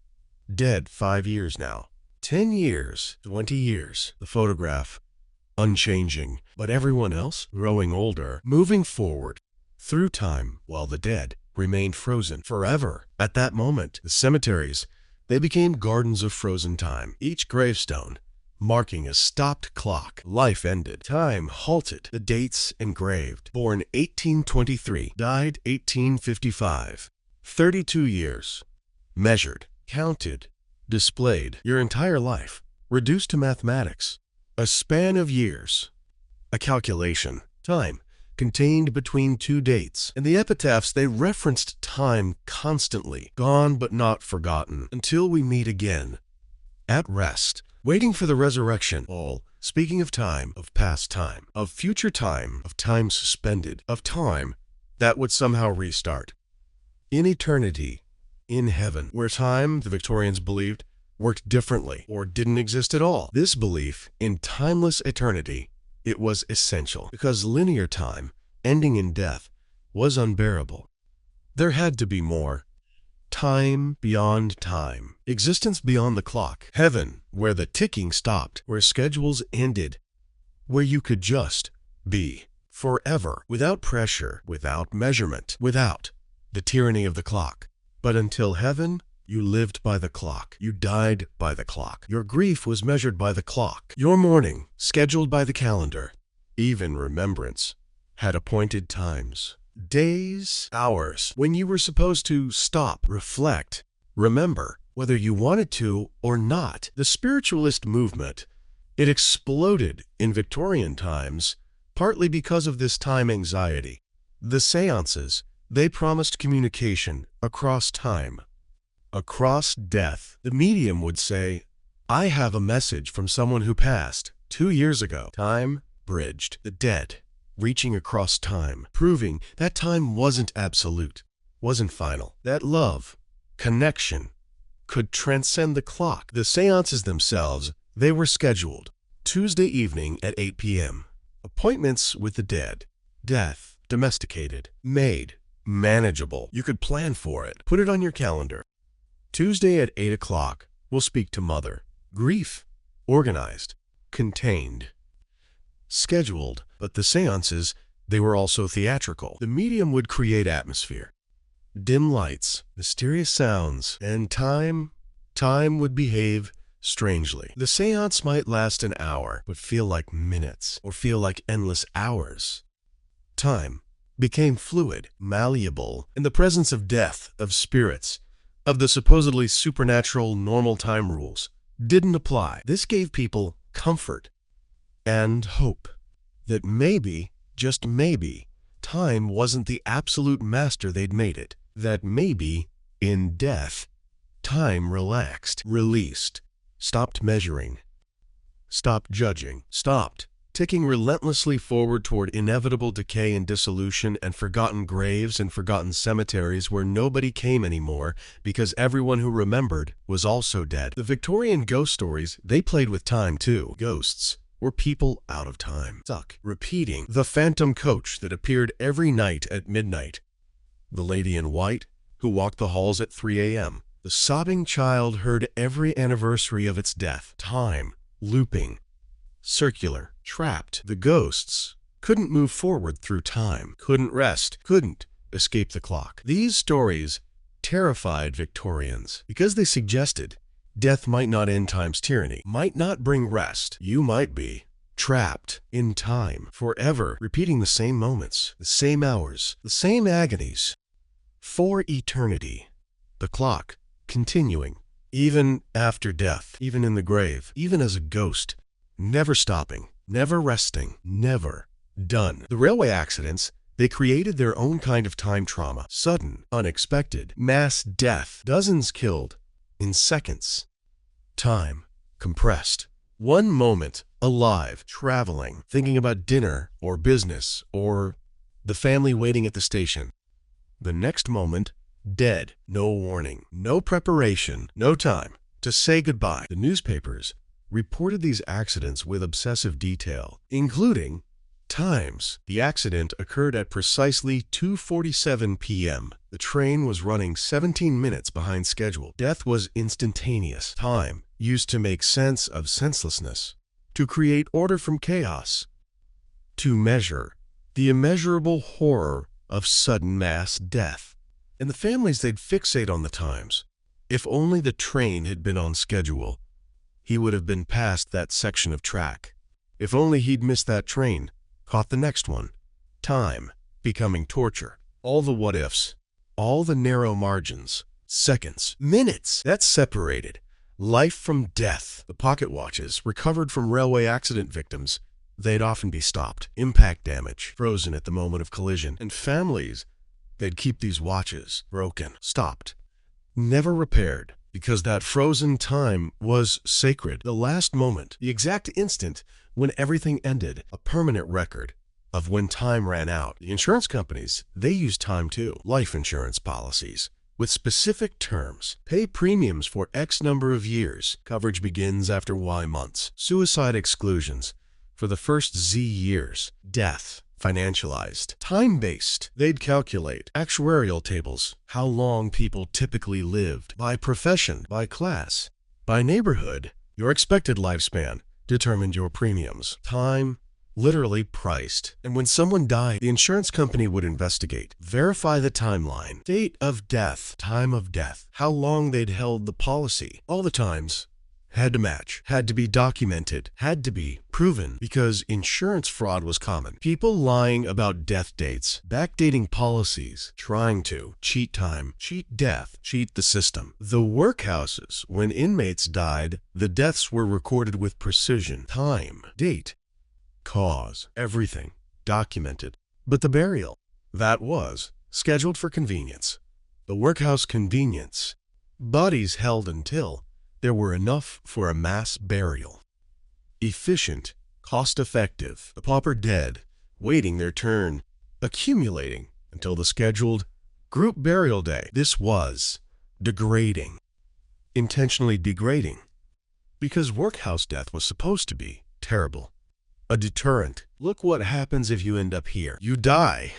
dead 5 years now, 10 years, 20 years. The photograph, unchanging, but everyone else growing older, moving forward through time, while the dead remained frozen forever. At that moment, the cemeteries, they became gardens of frozen time, each gravestone marking a stopped clock. Life ended. Time halted. The dates engraved. Born 1823, died 1855. 32 years. Measured, counted, displayed. Your entire life, reduced to mathematics. A span of years. A calculation. Time, contained between 2 dates. And the epitaphs, they referenced time constantly. Gone but not forgotten. Until we meet again. At rest. Waiting for the resurrection. All speaking of time, of past time, of future time, of time suspended, of time that would somehow restart. In eternity, in heaven, where time, the Victorians believed, worked differently or didn't exist at all. This belief in timeless eternity, it was essential because linear time, ending in death, was unbearable. There had to be more. Time beyond time. Existence beyond the clock. Heaven, where the ticking stopped, where schedules ended, where you could just B. Forever, without pressure, without measurement, without the tyranny of the clock. But until heaven, you lived by the clock. You died by the clock. Your grief was measured by the clock. Your mourning, scheduled by the calendar. Even remembrance had appointed times. Days, hours, when you were supposed to stop, reflect, remember, whether you wanted to or not. The spiritualist movement, it exploded in Victorian times, partly because of this time anxiety. The seances, they promised communication across time, across death. The medium would say, I have a message from someone who passed 2 years ago. Time bridged the dead, reaching across time, proving that time wasn't absolute, wasn't final. That love, connection, could transcend the clock. The seances themselves, they were scheduled. Tuesday evening at 8 p.m. Appointments with the dead. Death, domesticated, made, manageable. You could plan for it. Put it on your calendar. Tuesday at 8 o'clock, we'll speak to Mother. Grief, organized, contained, scheduled. But the seances, they were also theatrical. The medium would create atmosphere. Dim lights, mysterious sounds, and time would behave strangely. The seance might last an hour, but feel like minutes, or feel like endless hours. Time became fluid, malleable, in the presence of death, of spirits, of the supposedly supernatural normal time rules didn't apply. This gave people comfort and hope that maybe, just maybe, time wasn't the absolute master they'd made it. That maybe, in death, time relaxed, released, stopped measuring, stopped judging, stopped ticking relentlessly forward toward inevitable decay and dissolution and forgotten graves and forgotten cemeteries where nobody came anymore because everyone who remembered was also dead. The Victorian ghost stories, they played with time too. Ghosts were people out of time, stuck, repeating. The phantom coach that appeared every night at midnight. The lady in white who walked the halls at 3 a.m. The sobbing child heard every anniversary of its death. Time, looping, circular, trapped. The ghosts couldn't move forward through time, couldn't rest, couldn't escape the clock. These stories terrified Victorians because they suggested death might not end time's tyranny, might not bring rest. You might be trapped in time forever, repeating the same moments, the same hours, the same agonies for eternity. The clock continuing, even after death, even in the grave, even as a ghost, never stopping, never resting, never done. The railway accidents, they created their own kind of time trauma. Sudden, unexpected, mass death, dozens killed in seconds. Time compressed. One moment, alive, traveling, thinking about dinner or business or the family waiting at the station. The next moment, dead. No warning, no preparation, no time to say goodbye. The newspapers reported these accidents with obsessive detail, including times. The accident occurred at precisely 2:47 p.m. The train was running 17 minutes behind schedule. Death was instantaneous. Time used to make sense of senselessness, to create order from chaos, to measure the immeasurable horror of sudden mass death. And the families, they'd fixate on the times. If only the train had been on schedule, he would have been past that section of track. If only he'd missed that train, caught the next one. Time becoming torture. All the what-ifs, all the narrow margins, seconds, minutes, that separated life from death. The pocket watches recovered from railway accident victims, they'd often be stopped. Impact damage, frozen at the moment of collision. And families, they'd keep these watches broken, stopped, never repaired, because that frozen time was sacred. The last moment, the exact instant when everything ended, a permanent record of when time ran out. The insurance companies, they use time too. Life insurance policies with specific terms. Pay premiums for X number of years. Coverage begins after Y months. Suicide exclusions for the first Z years. Death financialized. Time-based. They'd calculate actuarial tables, how long people typically lived, by profession, by class, by neighborhood. Your expected lifespan determined your premiums. Time literally priced. And when someone died, the insurance company would investigate, verify the timeline, date of death, time of death, how long they'd held the policy. All the times had to match, had to be documented, had to be proven, because insurance fraud was common. People lying about death dates, backdating policies, trying to cheat time, cheat death, cheat the system. The workhouses, when inmates died, the deaths were recorded with precision, time, date, cause, everything documented. But the burial, that was scheduled for convenience. The workhouse convenience. Bodies held until there were enough for a mass burial. Efficient, cost-effective, the pauper dead, waiting their turn, accumulating until the scheduled group burial day. This was degrading, intentionally degrading, because workhouse death was supposed to be terrible. A deterrent. Look what happens if you end up here. You die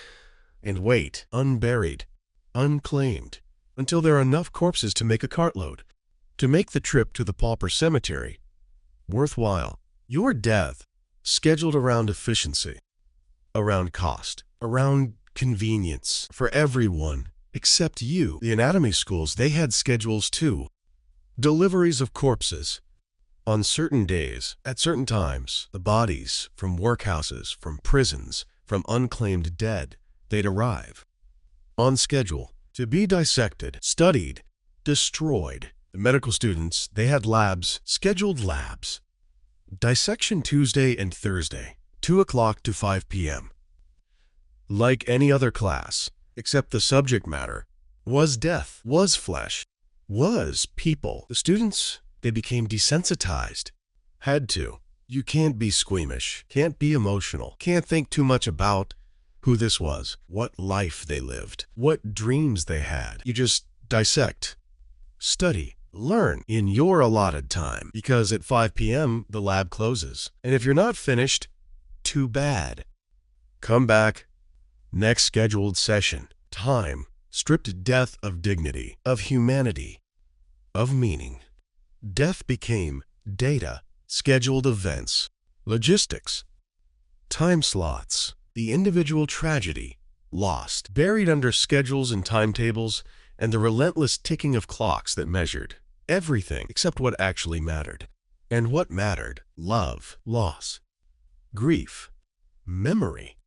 and wait, unburied, unclaimed, until there are enough corpses to make a cartload, to make the trip to the pauper cemetery worthwhile. Your death scheduled around efficiency, around cost, around convenience for everyone except you. The anatomy schools, they had schedules too. Deliveries of corpses. On certain days, at certain times, the bodies from workhouses, from prisons, from unclaimed dead, they'd arrive on schedule to be dissected, studied, destroyed. The medical students, they had labs, scheduled labs. Dissection Tuesday and Thursday, 2 o'clock to 5 p.m. Like any other class, except the subject matter was death, was flesh, was people. The students, they became desensitized. Had to. You can't be squeamish, can't be emotional, can't think too much about who this was, what life they lived, what dreams they had. You just dissect, study, learn in your allotted time, because at 5 p.m. the lab closes. And if you're not finished, too bad. Come back. Next scheduled session. Time. Stripped death of dignity, of humanity, of meaning. Death became data, scheduled events, logistics, time slots. The individual tragedy, lost, buried under schedules and timetables, and the relentless ticking of clocks that measured everything except what actually mattered. And what mattered: love, loss, grief, memory,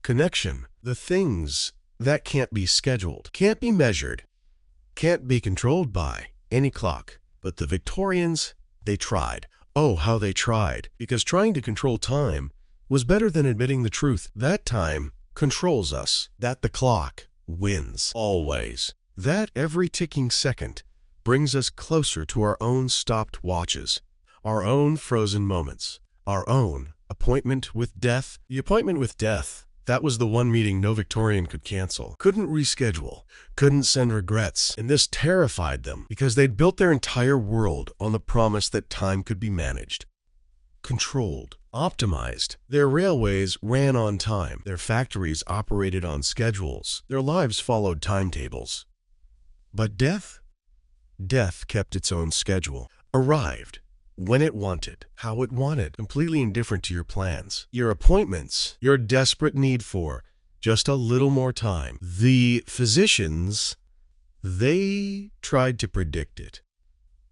connection, the things that can't be scheduled, can't be measured, can't be controlled by any clock. But the Victorians, they tried. Oh, how they tried, because trying to control time was better than admitting the truth. That time controls us, that the clock wins always, that every ticking second brings us closer to our own stopped watches, our own frozen moments, our own appointment with death. The appointment with death, that was the one meeting no Victorian could cancel, couldn't reschedule, couldn't send regrets. And this terrified them because they'd built their entire world on the promise that time could be managed, controlled, optimized. Their railways ran on time. Their factories operated on schedules. Their lives followed timetables. But death? Death kept its own schedule. Arrived when it wanted, how it wanted, completely indifferent to your plans, your appointments, your desperate need for just a little more time. The physicians, they tried to predict it,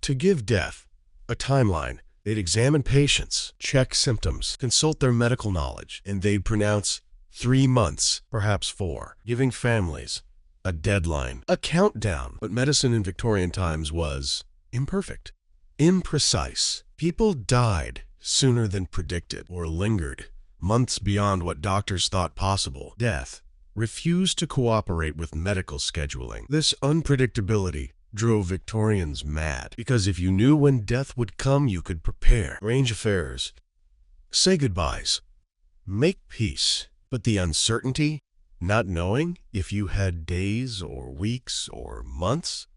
to give death a timeline. They'd examine patients, check symptoms, consult their medical knowledge, and they'd pronounce 3 months, perhaps 4, giving families a deadline, a countdown. But medicine in Victorian times was imperfect, imprecise. People died sooner than predicted, or lingered months beyond what doctors thought possible. Death refused to cooperate with medical scheduling. This unpredictability drove Victorians mad, because if you knew when death would come, you could prepare, arrange affairs, say goodbyes, make peace. But the uncertainty, not knowing if you had days or weeks or months,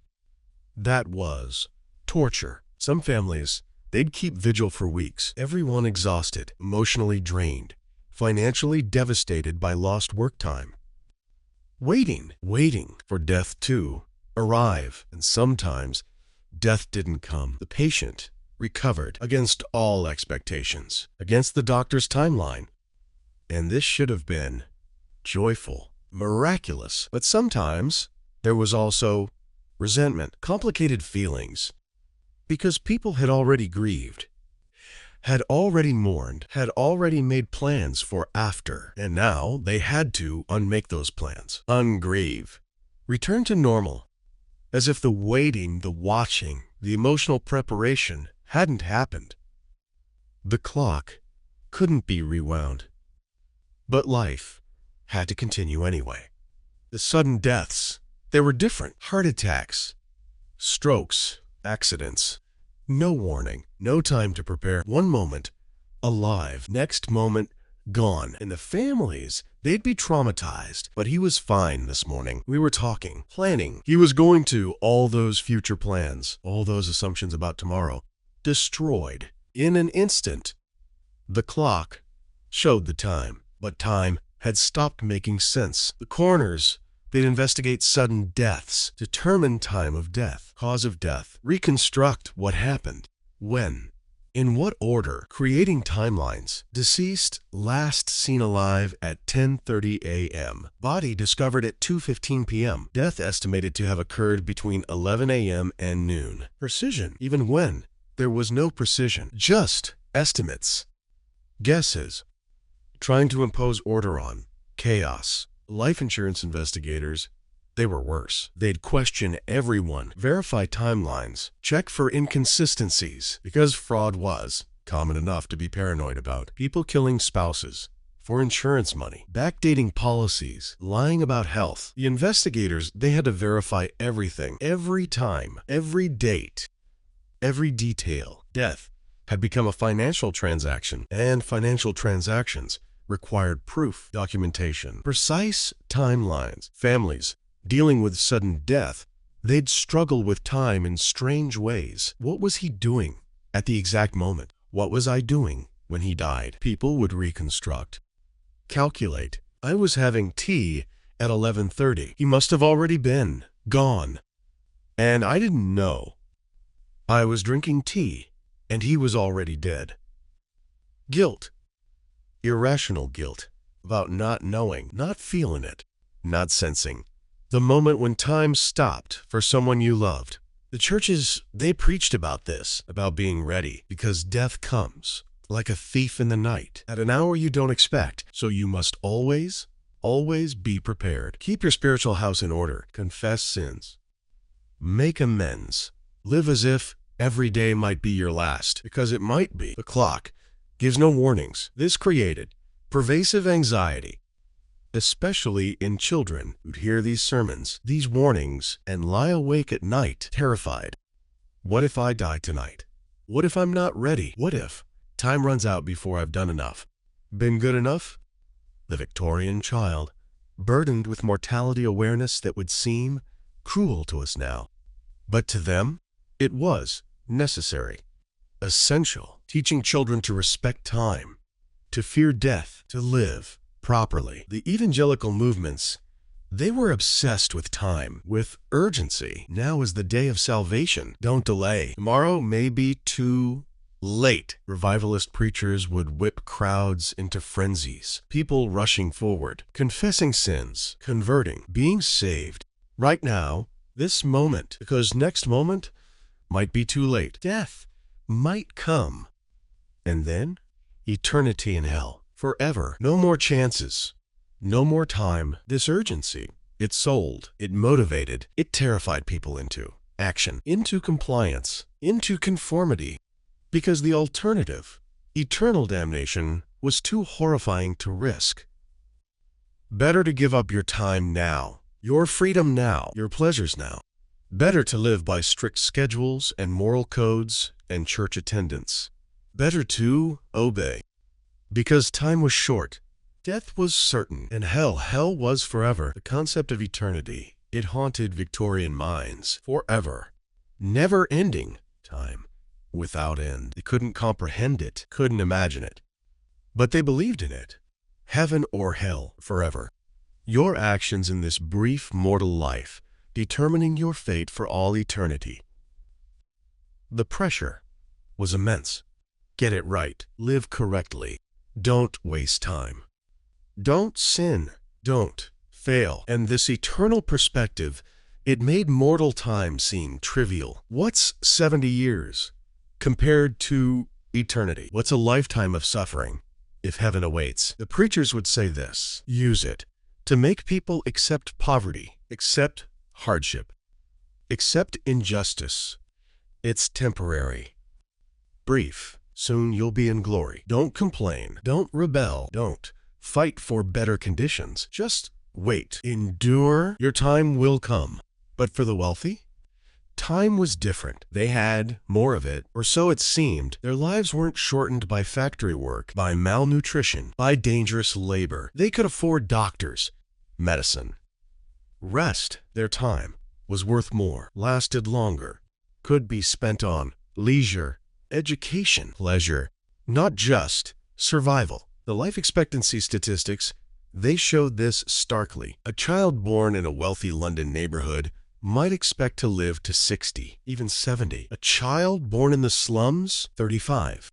that was torture. Some families, they'd keep vigil for weeks, everyone exhausted, emotionally drained, financially devastated by lost work time, waiting for death to arrive. And sometimes death didn't come. The patient recovered against all expectations, against the doctor's timeline, And this should have been joyful, miraculous. But sometimes there was also resentment, complicated feelings, because people had already grieved, had already mourned, had already made plans for after, and now they had to unmake those plans, ungrieve, return to normal, as if the waiting, the watching, the emotional preparation hadn't happened. The clock couldn't be rewound, but life had to continue anyway. The sudden deaths, they were different. Heart attacks, strokes, accidents. No warning, no time to prepare. One moment, alive. Next moment, gone. And the families, they'd be traumatized. But he was fine this morning. We were talking, planning. He was going to all those future plans, all those assumptions about tomorrow, destroyed in an instant. The clock showed the time, but time had stopped making sense. The coroners, they'd investigate sudden deaths, determine time of death, cause of death, reconstruct what happened, when, in what order, creating timelines. Deceased last seen alive at 10:30 a.m. Body discovered at 2:15 p.m. Death estimated to have occurred between 11 a.m. and noon. Precision, even when there was no precision, just estimates, guesses, trying to impose order on chaos. Life insurance investigators, they were worse. They'd question everyone, verify timelines, check for inconsistencies, because fraud was common enough to be paranoid about. People killing spouses for insurance money, backdating policies, lying about health. The investigators, they had to verify everything, every time, every date, every detail. Death had become a financial transaction, and financial transactions required proof, documentation, precise timelines. Families dealing with sudden death, they'd struggle with time in strange ways. What was he doing at the exact moment? What was I doing when he died? People would reconstruct, calculate. I was having tea at 11:30. He must have already been gone, and I didn't know. I was drinking tea, and he was already dead. Guilt. Irrational guilt about not knowing, not feeling it, not sensing. The moment when time stopped for someone you loved. The churches, they preached about this, about being ready, because death comes like a thief in the night at an hour you don't expect. So you must always be prepared. Keep your spiritual house in order. Confess sins. Make amends. Live as if every day might be your last, because it might be. The clock gives no warnings. This created pervasive anxiety, especially in children who'd hear these sermons, these warnings, and lie awake at night, terrified. What if I die tonight? What if I'm not ready? What if time runs out before I've done enough? Been good enough? The Victorian child, burdened with mortality awareness that would seem cruel to us now. But to them, it was necessary, essential. Teaching children to respect time, to fear death, to live properly. The evangelical movements, they were obsessed with time, with urgency. Now is the day of salvation. Don't delay. Tomorrow may be too late. Revivalist preachers would whip crowds into frenzies. People rushing forward, confessing sins, converting, being saved. Right now, this moment, because next moment might be too late. Death might come. And then, eternity in hell, forever. No more chances, no more time. This urgency, it sold, it motivated, it terrified people into action, into compliance, into conformity, because the alternative, eternal damnation, was too horrifying to risk. Better to give up your time now, your freedom now, your pleasures now. Better to live by strict schedules and moral codes and church attendance. Better to obey, because time was short, death was certain, and hell was forever. The concept of eternity, it haunted Victorian minds forever. Never-ending time, without end. They couldn't comprehend it, couldn't imagine it, but they believed in it. Heaven or hell, forever. Your actions in this brief mortal life, determining your fate for all eternity. The pressure was immense. Get it right. Live correctly. Don't waste time. Don't sin. Don't fail. And this eternal perspective, it made mortal time seem trivial. What's 70 years compared to eternity? What's a lifetime of suffering if heaven awaits? The preachers would say this: use it to make people accept poverty, accept hardship, accept injustice. It's temporary, brief. Soon you'll be in glory. Don't complain. Don't rebel. Don't fight for better conditions. Just wait. Endure. Your time will come. But for the wealthy, time was different. They had more of it, or so it seemed. Their lives weren't shortened by factory work, by malnutrition, by dangerous labor. They could afford doctors, medicine, rest. Their time was worth more, lasted longer, could be spent on leisure, education, pleasure, not just survival. The life expectancy statistics, they showed this starkly. A child born in a wealthy London neighborhood might expect to live to 60, even 70. A child born in the slums, 35,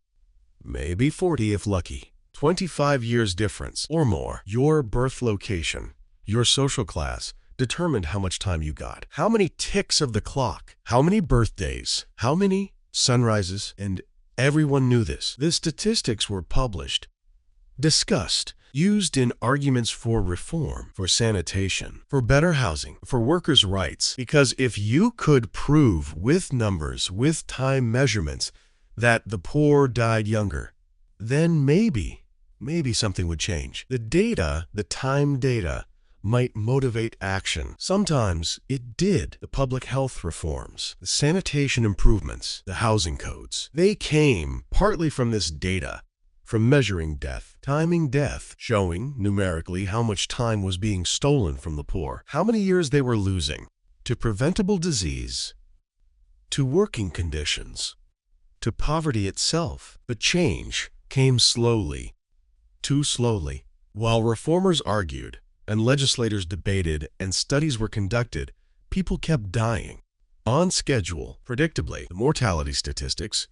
maybe 40 if lucky. 25 years difference or more. Your birth location, your social class determined how much time you got. How many ticks of the clock, how many birthdays, how many sunrises, and everyone knew this. The statistics were published, discussed, used in arguments for reform, for sanitation, for better housing, for workers' rights. Because if you could prove with numbers, with time measurements, that the poor died younger, then maybe something would change. The data, the time data, might motivate action. Sometimes it did. The public health reforms, the sanitation improvements, the housing codes, they came partly from this data, from measuring death, timing death, showing numerically how much time was being stolen from the poor, how many years they were losing to preventable disease, to working conditions, to poverty itself. But change came slowly, too slowly. While reformers argued, and legislators debated, and studies were conducted, people kept dying. On schedule, predictably, the mortality statistics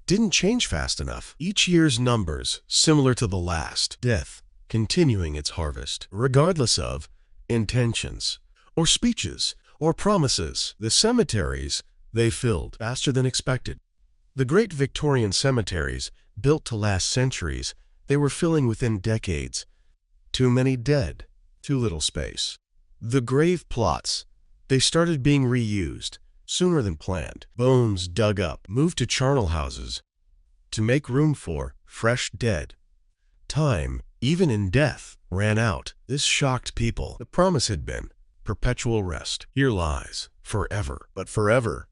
didn't change fast enough. Each year's numbers similar to the last. Death continuing its harvest, regardless of intentions, or speeches, or promises. The cemeteries, they filled faster than expected. The great Victorian cemeteries, built to last centuries, they were filling within decades. Too many dead. Too little space. The grave plots, they started being reused sooner than planned. Bones dug up, moved to charnel houses to make room for fresh dead. Time, even in death, ran out. This shocked people. The promise had been perpetual rest. Here lies forever. But forever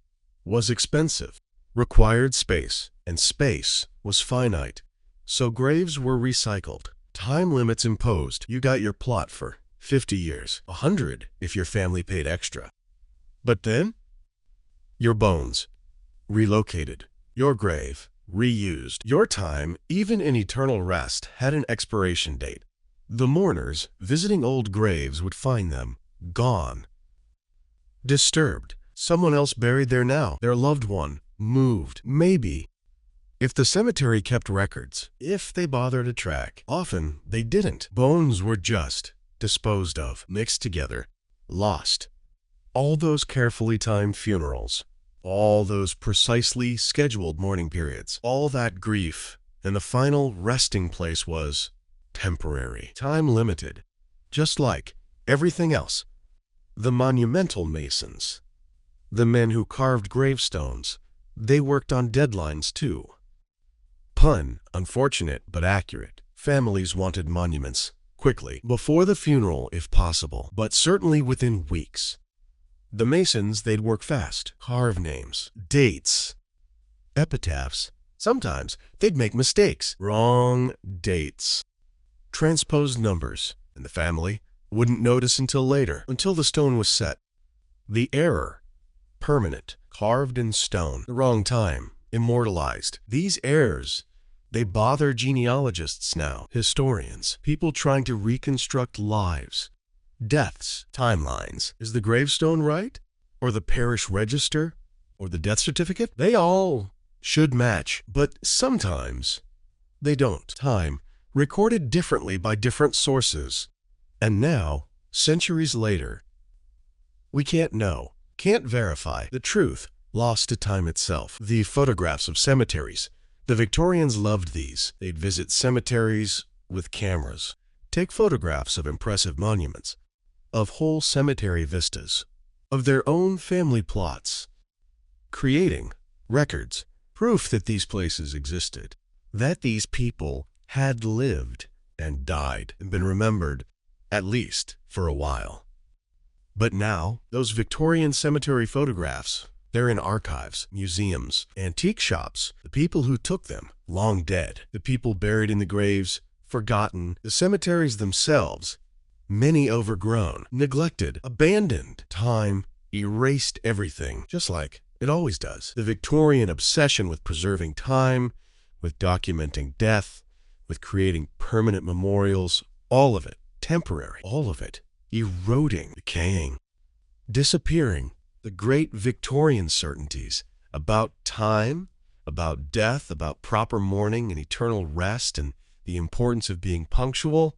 was expensive, required space, and space was finite. So graves were recycled. Time limits imposed. You got your plot for 50 years, 100 if your family paid extra. But then, your bones relocated, your grave reused. Your time, even in eternal rest, had an expiration date. The mourners visiting old graves would find them gone, disturbed. Someone else buried there now. Their loved one moved. Maybe. If the cemetery kept records, if they bothered to track, often they didn't. Bones were just disposed of, mixed together, lost. All those carefully timed funerals, all those precisely scheduled mourning periods, all that grief, and the final resting place was temporary, time limited, just like everything else. The monumental masons, the men who carved gravestones, they worked on deadlines too. Pun, unfortunate but accurate. Families wanted monuments quickly, before the funeral if possible, but certainly within weeks. The masons, they'd work fast, carve names, dates, epitaphs. Sometimes they'd make mistakes, wrong dates, transposed numbers, and the family wouldn't notice until later, until the stone was set. The error, permanent, carved in stone, the wrong time, immortalized. These errors, they bother genealogists now, historians, people trying to reconstruct lives, deaths, timelines. Is the gravestone right? Or the parish register? Or the death certificate? They all should match, but sometimes they don't. Time, recorded differently by different sources. And now, centuries later, we can't know, can't verify the truth, lost to time itself. The photographs of cemeteries. The Victorians loved these. They'd visit cemeteries with cameras, take photographs of impressive monuments, of whole cemetery vistas, of their own family plots, creating records, proof that these places existed, that these people had lived and died and been remembered, at least for a while. But now, those Victorian cemetery photographs, they're in archives, museums, antique shops. The people who took them, long dead. The people buried in the graves, forgotten. The cemeteries themselves, many overgrown, neglected, abandoned. Time erased everything, just like it always does. The Victorian obsession with preserving time, with documenting death, with creating permanent memorials, all of it temporary, all of it eroding, decaying, disappearing. The great Victorian certainties about time, about death, about proper mourning and eternal rest, and the importance of being punctual,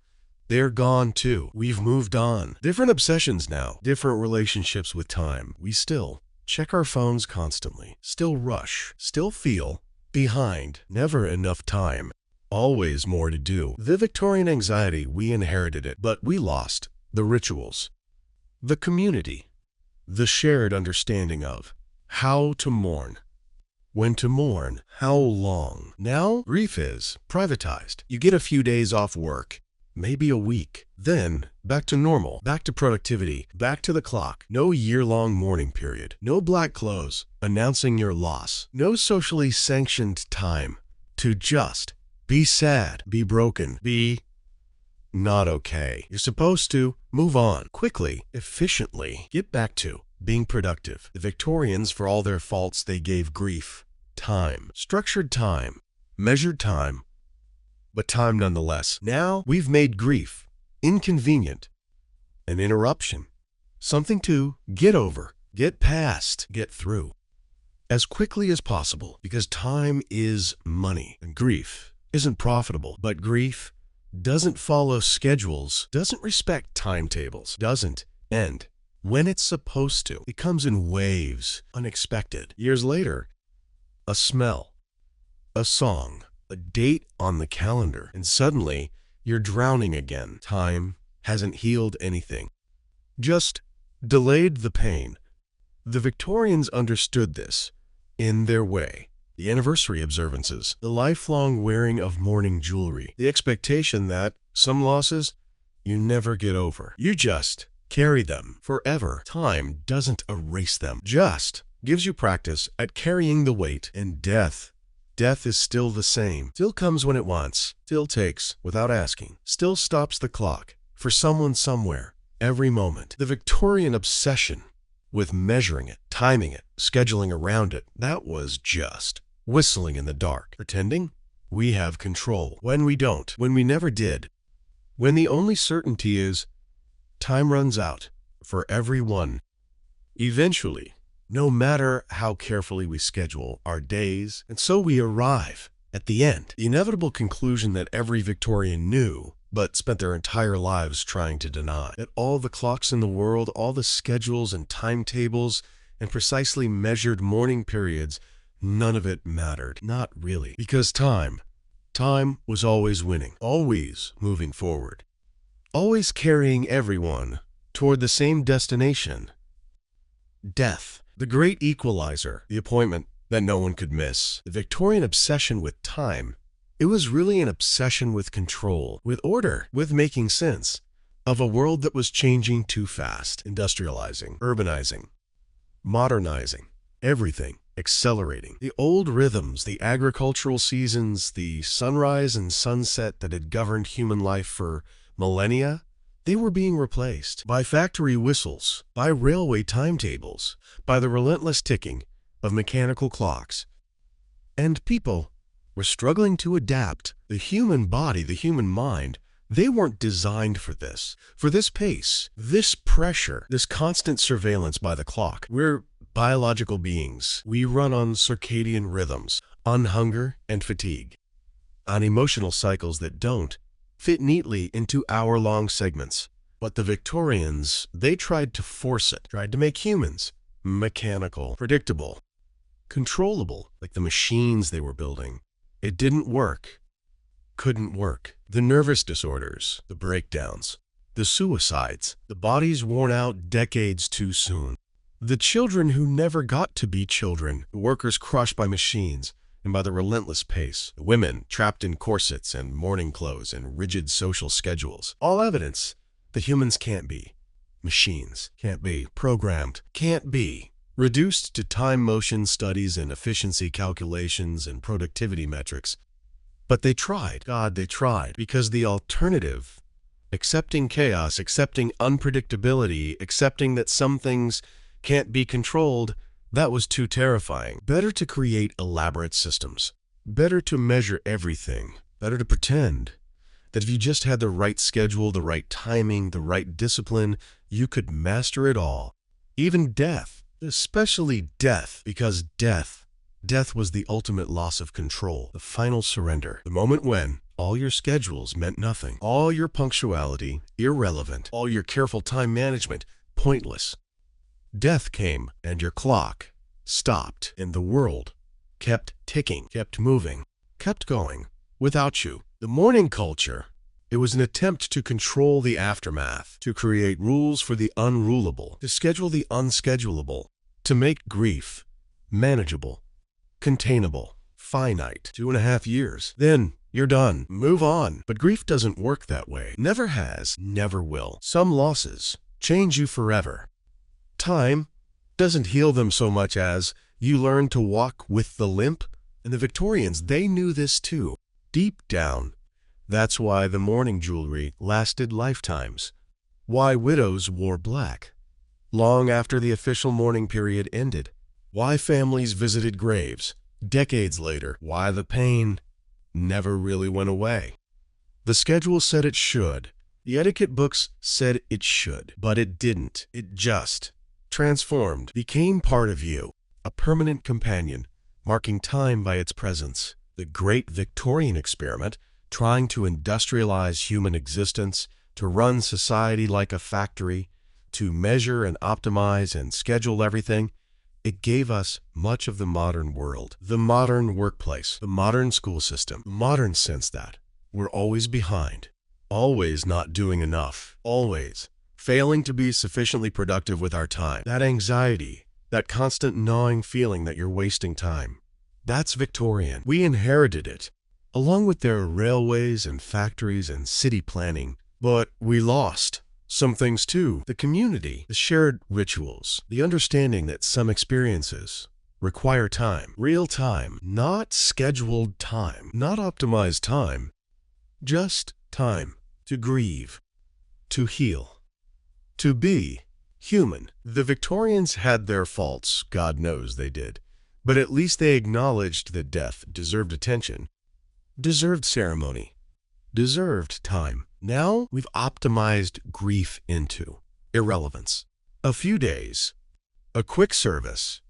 they're gone too. We've moved on. Different obsessions now, different relationships with time. We still check our phones constantly, still rush, still feel behind, never enough time, always more to do. The Victorian anxiety, we inherited it, but we lost the rituals, the community, the shared understanding of how to mourn, when to mourn, how long. Now, grief is privatized. You get a few days off work, maybe a week. Then, back to normal, back to productivity, back to the clock. No year-long mourning period. No black clothes announcing your loss. No socially sanctioned time to just be sad, be broken, be not okay. You're supposed to move on quickly, efficiently, get back to being productive. The Victorians, for all their faults, they gave grief time, structured time, measured time, but time nonetheless. Now we've made grief inconvenient, an interruption, something to get over, get past, get through as quickly as possible, because time is money and grief isn't profitable. But grief doesn't follow schedules, doesn't respect timetables, doesn't end when it's supposed to. It comes in waves, unexpected. Years later, a smell, a song, a date on the calendar, and suddenly you're drowning again. Time hasn't healed anything, just delayed the pain. The Victorians understood this in their way. The anniversary observances, the lifelong wearing of mourning jewelry, the expectation that some losses you never get over. You just carry them forever. Time doesn't erase them, just gives you practice at carrying the weight. And death is still the same, still comes when it wants, still takes without asking, still stops the clock for someone somewhere every moment. The Victorian obsession with measuring it, timing it, scheduling around it, that was just whistling in the dark, pretending we have control when we don't, when we never did, when the only certainty is time runs out for everyone. Eventually, no matter how carefully we schedule our days, and so we arrive at the end, the inevitable conclusion that every Victorian knew, but spent their entire lives trying to deny, that all the clocks in the world, all the schedules and timetables and precisely measured mourning periods, none of it mattered. Not really. Because time was always winning, always moving forward, always carrying everyone toward the same destination. Death, the great equalizer, the appointment that no one could miss. The Victorian obsession with time, it was really an obsession with control, with order, with making sense of a world that was changing too fast, industrializing, urbanizing, modernizing, everything accelerating. The old rhythms, the agricultural seasons, the sunrise and sunset that had governed human life for millennia, they were being replaced by factory whistles, by railway timetables, by the relentless ticking of mechanical clocks. And people were struggling to adapt. The human body, the human mind, they weren't designed for this pace, this pressure, this constant surveillance by the clock. We're biological beings. We run on circadian rhythms, on hunger and fatigue, on emotional cycles that don't fit neatly into hour-long segments. But the Victorians, they tried to force it, tried to make humans mechanical, predictable, controllable, like the machines they were building. It didn't work. Couldn't work. The nervous disorders, the breakdowns, the suicides, the bodies worn out decades too soon. The children who never got to be children, the workers crushed by machines and by the relentless pace, the women trapped in corsets and mourning clothes and rigid social schedules. All evidence that humans can't be. Machines can't be programmed, can't be reduced to time motion studies and efficiency calculations and productivity metrics. But they tried. God, they tried. Because the alternative, accepting chaos, accepting unpredictability, accepting that some things can't be controlled, that was too terrifying. Better to create elaborate systems. Better to measure everything. Better to pretend that if you just had the right schedule, the right timing, the right discipline, you could master it all. Even death. Especially death. Because death was the ultimate loss of control, the final surrender. The moment when all your schedules meant nothing, all your punctuality irrelevant, all your careful time management pointless. Death came and your clock stopped and the world kept ticking, kept moving, kept going without you. The mourning culture, it was an attempt to control the aftermath, to create rules for the unrulable, to schedule the unschedulable, to make grief manageable, containable, finite. 2.5 years. Then you're done. Move on. But grief doesn't work that way. Never has, never will. Some losses change you forever. Time doesn't heal them so much as you learn to walk with the limp. And the Victorians, they knew this too, deep down. That's why the mourning jewelry lasted lifetimes. Why widows wore black long after the official mourning period ended. Why families visited graves decades later. Why the pain never really went away. The schedule said it should. The etiquette books said it should. But it didn't. It just transformed, became part of you, a permanent companion, marking time by its presence. The great Victorian experiment, trying to industrialize human existence, to run society like a factory, to measure and optimize and schedule everything, it gave us much of the modern world, the modern workplace, the modern school system, the modern sense that we're always behind, always not doing enough, always failing to be sufficiently productive with our time. That anxiety, that constant gnawing feeling that you're wasting time, that's Victorian. We inherited it, along with their railways and factories and city planning, but we lost some things too. The community, the shared rituals, the understanding that some experiences require time, real time, not scheduled time, not optimized time, just time to grieve, to heal, to be human. The Victorians had their faults, God knows they did, but at least they acknowledged that death deserved attention, deserved ceremony, deserved time. Now we've optimized grief into irrelevance. A few days, a quick service,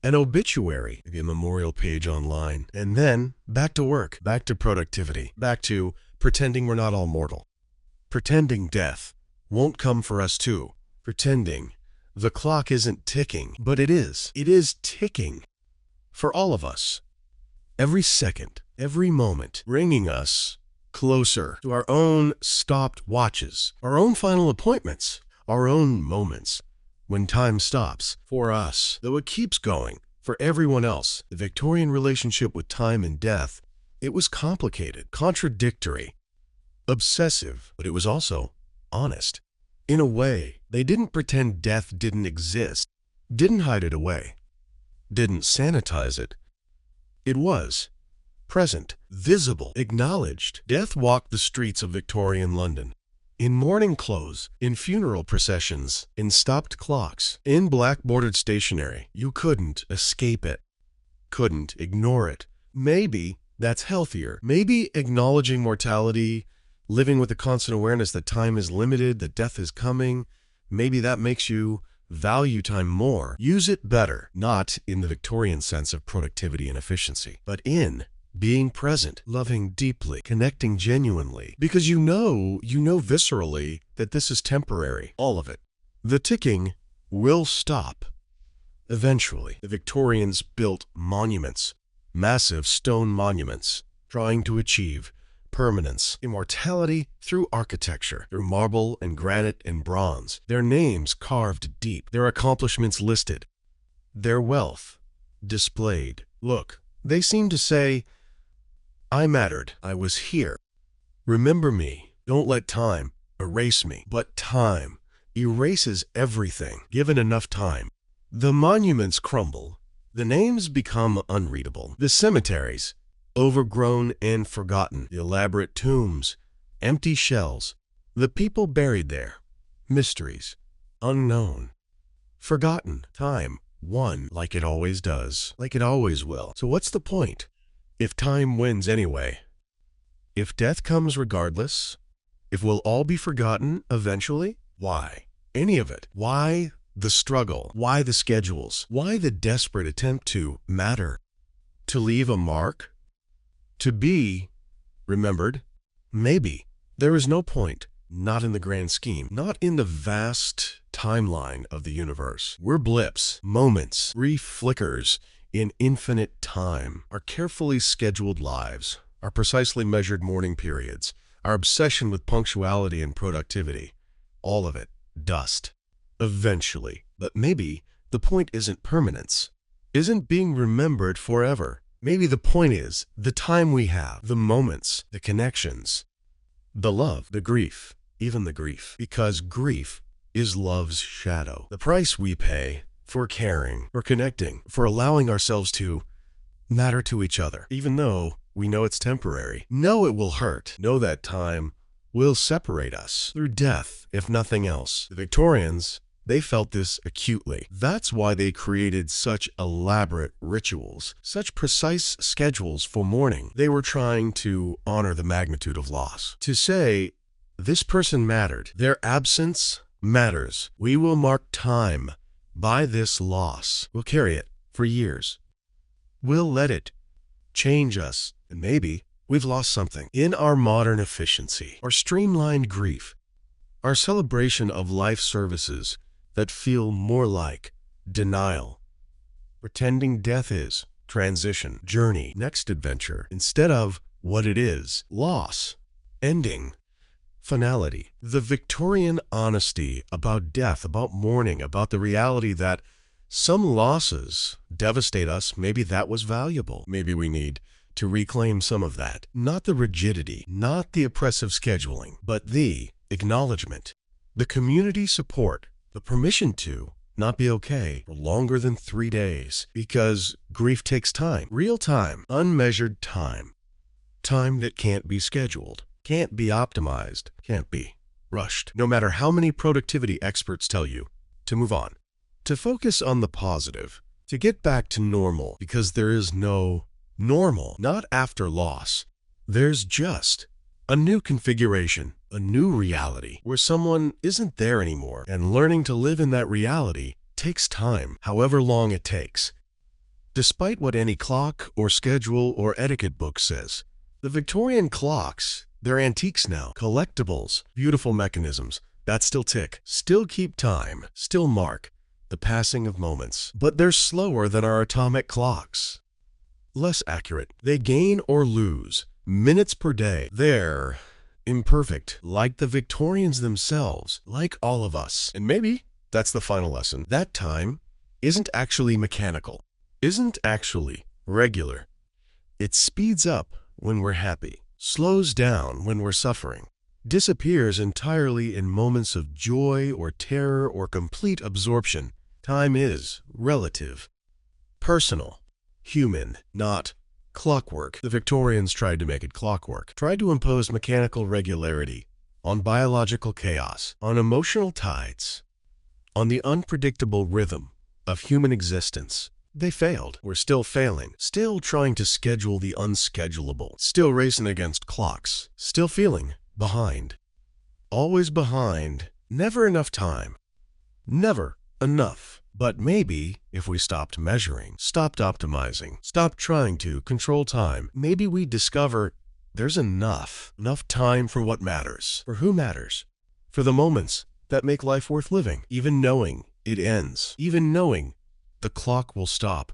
an obituary, maybe a memorial page online, and then back to work, back to productivity, back to pretending we're not all mortal, pretending death won't come for us too, pretending the clock isn't ticking, but it is. It is ticking for all of us. Every second, every moment, bringing us closer to our own stopped watches, our own final appointments, our own moments when time stops for us, though it keeps going for everyone else. The Victorian relationship with time and death, it was complicated, contradictory, obsessive, but it was also honest. In a way, they didn't pretend death didn't exist, didn't hide it away, didn't sanitize it. It was present, visible, acknowledged. Death walked the streets of Victorian London, in mourning clothes, in funeral processions, in stopped clocks, in black-bordered stationery. You couldn't escape it, couldn't ignore it. Maybe that's healthier. Maybe acknowledging mortality, living with the constant awareness that time is limited, that death is coming, maybe that makes you value time more. Use it better, not in the Victorian sense of productivity and efficiency, but in being present, loving deeply, connecting genuinely, because you know viscerally that this is temporary, all of it. The ticking will stop. Eventually, the Victorians built monuments, massive stone monuments, trying to achieve permanence, immortality through architecture, through marble and granite and bronze, their names carved deep, their accomplishments listed, their wealth displayed. Look, they seem to say, I mattered, I was here. Remember me, don't let time erase me. But time erases everything, given enough time. The monuments crumble, the names become unreadable, the cemeteries overgrown and forgotten, the elaborate tombs, empty shells, the people buried there, mysteries, unknown, forgotten. Time won like it always does, like it always will. So what's the point? If time wins anyway, if death comes regardless, if we'll all be forgotten eventually, why any of it? Why the struggle? Why the schedules? Why the desperate attempt to matter? To leave a mark? To be remembered? Maybe. There is no point, not in the grand scheme, not in the vast timeline of the universe. We're blips, moments, brief flickers in infinite time. Our carefully scheduled lives, our precisely measured mourning periods, our obsession with punctuality and productivity, all of it, dust. Eventually. But maybe the point isn't permanence, isn't being remembered forever. Maybe the point is the time we have, the moments, the connections, the love, the grief, even the grief. Because grief is love's shadow. The price we pay for caring, for connecting, for allowing ourselves to matter to each other. Even though we know it's temporary, know it will hurt, know that time will separate us through death, if nothing else. The Victorians, they felt this acutely. That's why they created such elaborate rituals, such precise schedules for mourning. They were trying to honor the magnitude of loss, to say, this person mattered. Their absence matters. We will mark time by this loss. We'll carry it for years. We'll let it change us, and maybe we've lost something. In our modern efficiency, our streamlined grief, our celebration of life services that feel more like denial, pretending death is transition, journey, next adventure, instead of what it is, loss, ending, finality. The Victorian honesty about death, about mourning, about the reality that some losses devastate us, maybe that was valuable. Maybe we need to reclaim some of that. Not the rigidity, not the oppressive scheduling, but the acknowledgement, the community support, the permission to not be okay for longer than 3 days. Because grief takes time, real time, unmeasured time, time that can't be scheduled, can't be optimized, can't be rushed. No matter how many productivity experts tell you to move on, to focus on the positive, to get back to normal, because there is no normal, not after loss. There's just a new configuration, a new reality where someone isn't there anymore, and learning to live in that reality takes time, however long it takes. Despite what any clock or schedule or etiquette book says, the Victorian clocks, they're antiques now, collectibles, beautiful mechanisms that still tick, still keep time, still mark the passing of moments. But they're slower than our atomic clocks, less accurate. They gain or lose minutes per day. They're imperfect, like the Victorians themselves, like all of us. And maybe that's the final lesson. That time isn't actually mechanical, isn't actually regular. It speeds up when we're happy, slows down when we're suffering, disappears entirely in moments of joy or terror or complete absorption. Time is relative, personal, human, not clockwork. The Victorians tried to make it clockwork, tried to impose mechanical regularity on biological chaos, on emotional tides, on the unpredictable rhythm of human existence. They failed. We're still failing, still trying to schedule the unschedulable, still racing against clocks, still feeling behind. Always behind, never enough time, never enough But maybe if we stopped measuring, stopped optimizing, stopped trying to control time, maybe we'd discover there's enough time for what matters, for who matters, for the moments that make life worth living, even knowing it ends, even knowing the clock will stop.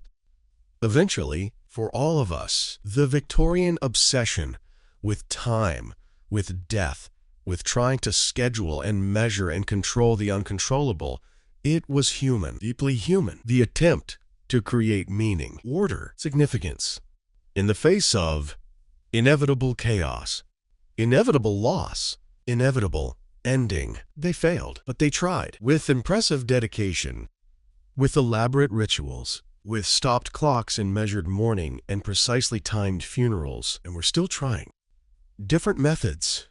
Eventually, for all of us, the Victorian obsession with time, with death, with trying to schedule and measure and control the uncontrollable, it was human, deeply human. The attempt to create meaning, order, significance, in the face of inevitable chaos, inevitable loss, inevitable ending. They failed, but they tried. With impressive dedication, with elaborate rituals, with stopped clocks and measured mourning and precisely timed funerals, and we're still trying. Different methods,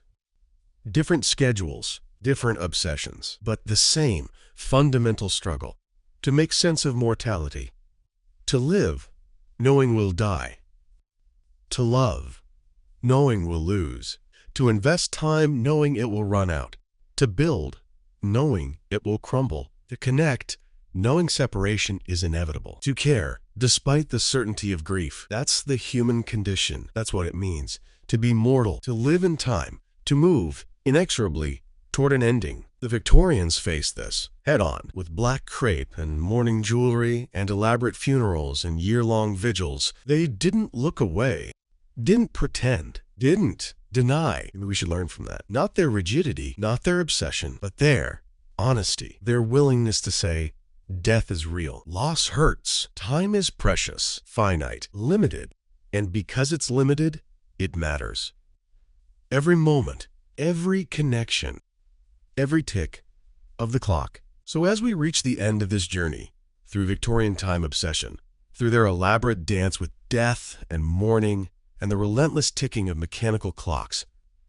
different schedules, different obsessions, but the same fundamental struggle to make sense of mortality, to live knowing we'll die, to love knowing we'll lose, to invest time knowing it will run out, to build knowing it will crumble, to connect knowing separation is inevitable, to care despite the certainty of grief. That's the human condition. That's what it means to be mortal, to live in time, to move inexorably toward an ending. The Victorians faced this head-on with black crepe and mourning jewelry and elaborate funerals and year-long vigils. They didn't look away, didn't pretend, didn't deny. Maybe we should learn from that. Not their rigidity, not their obsession, but their honesty, their willingness to say, death is real, loss hurts, time is precious, finite, limited, and because it's limited, it matters. Every moment, every connection, every tick of the clock. So as we reach the end of this journey through Victorian time obsession, through their elaborate dance with death and mourning and the relentless ticking of mechanical clocks,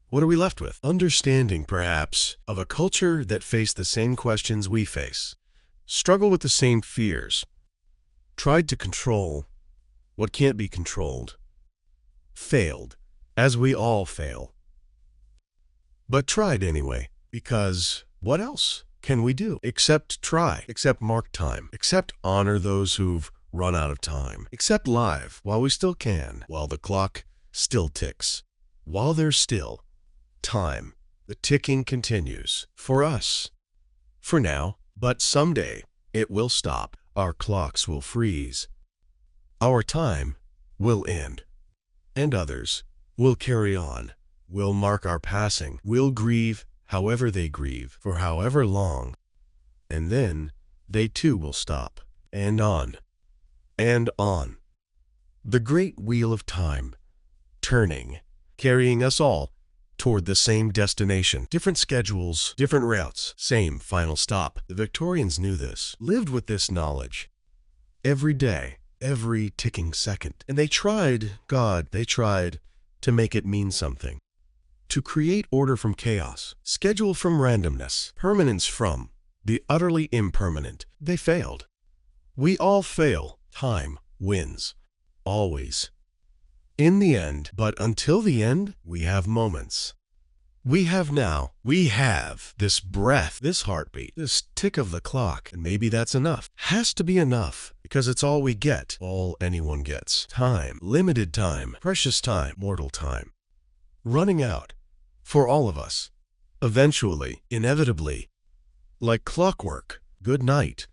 what are we left with? Understanding, perhaps, of a culture that faced the same questions we face, struggled with the same fears, tried to control what can't be controlled, failed, as we all fail, but tried anyway, because what else can we do except try, except mark time, except honor those who've run out of time, except live while we still can, while the clock still ticks, while there's still time. The ticking continues for us, for now, but someday it will stop. Our clocks will freeze. Our time will end, and others will carry on. We'll mark our passing. We'll grieve however they grieve, for however long, and then they too will stop, and on, and on. The great wheel of time, turning, carrying us all toward the same destination. Different schedules, different routes, same final stop. The Victorians knew this, lived with this knowledge. Every day, every ticking second. And they tried, they tried to make it mean something. To create order from chaos, schedule from randomness, permanence from the utterly impermanent. They failed. We all fail. Time wins. Always. In the end, but until the end, we have moments. We have now. We have this breath, this heartbeat, this tick of the clock, and maybe that's enough. Has to be enough, because it's all we get, all anyone gets. Time, limited time, precious time, mortal time. Running out. For all of us. Eventually, inevitably. Like clockwork. Good night.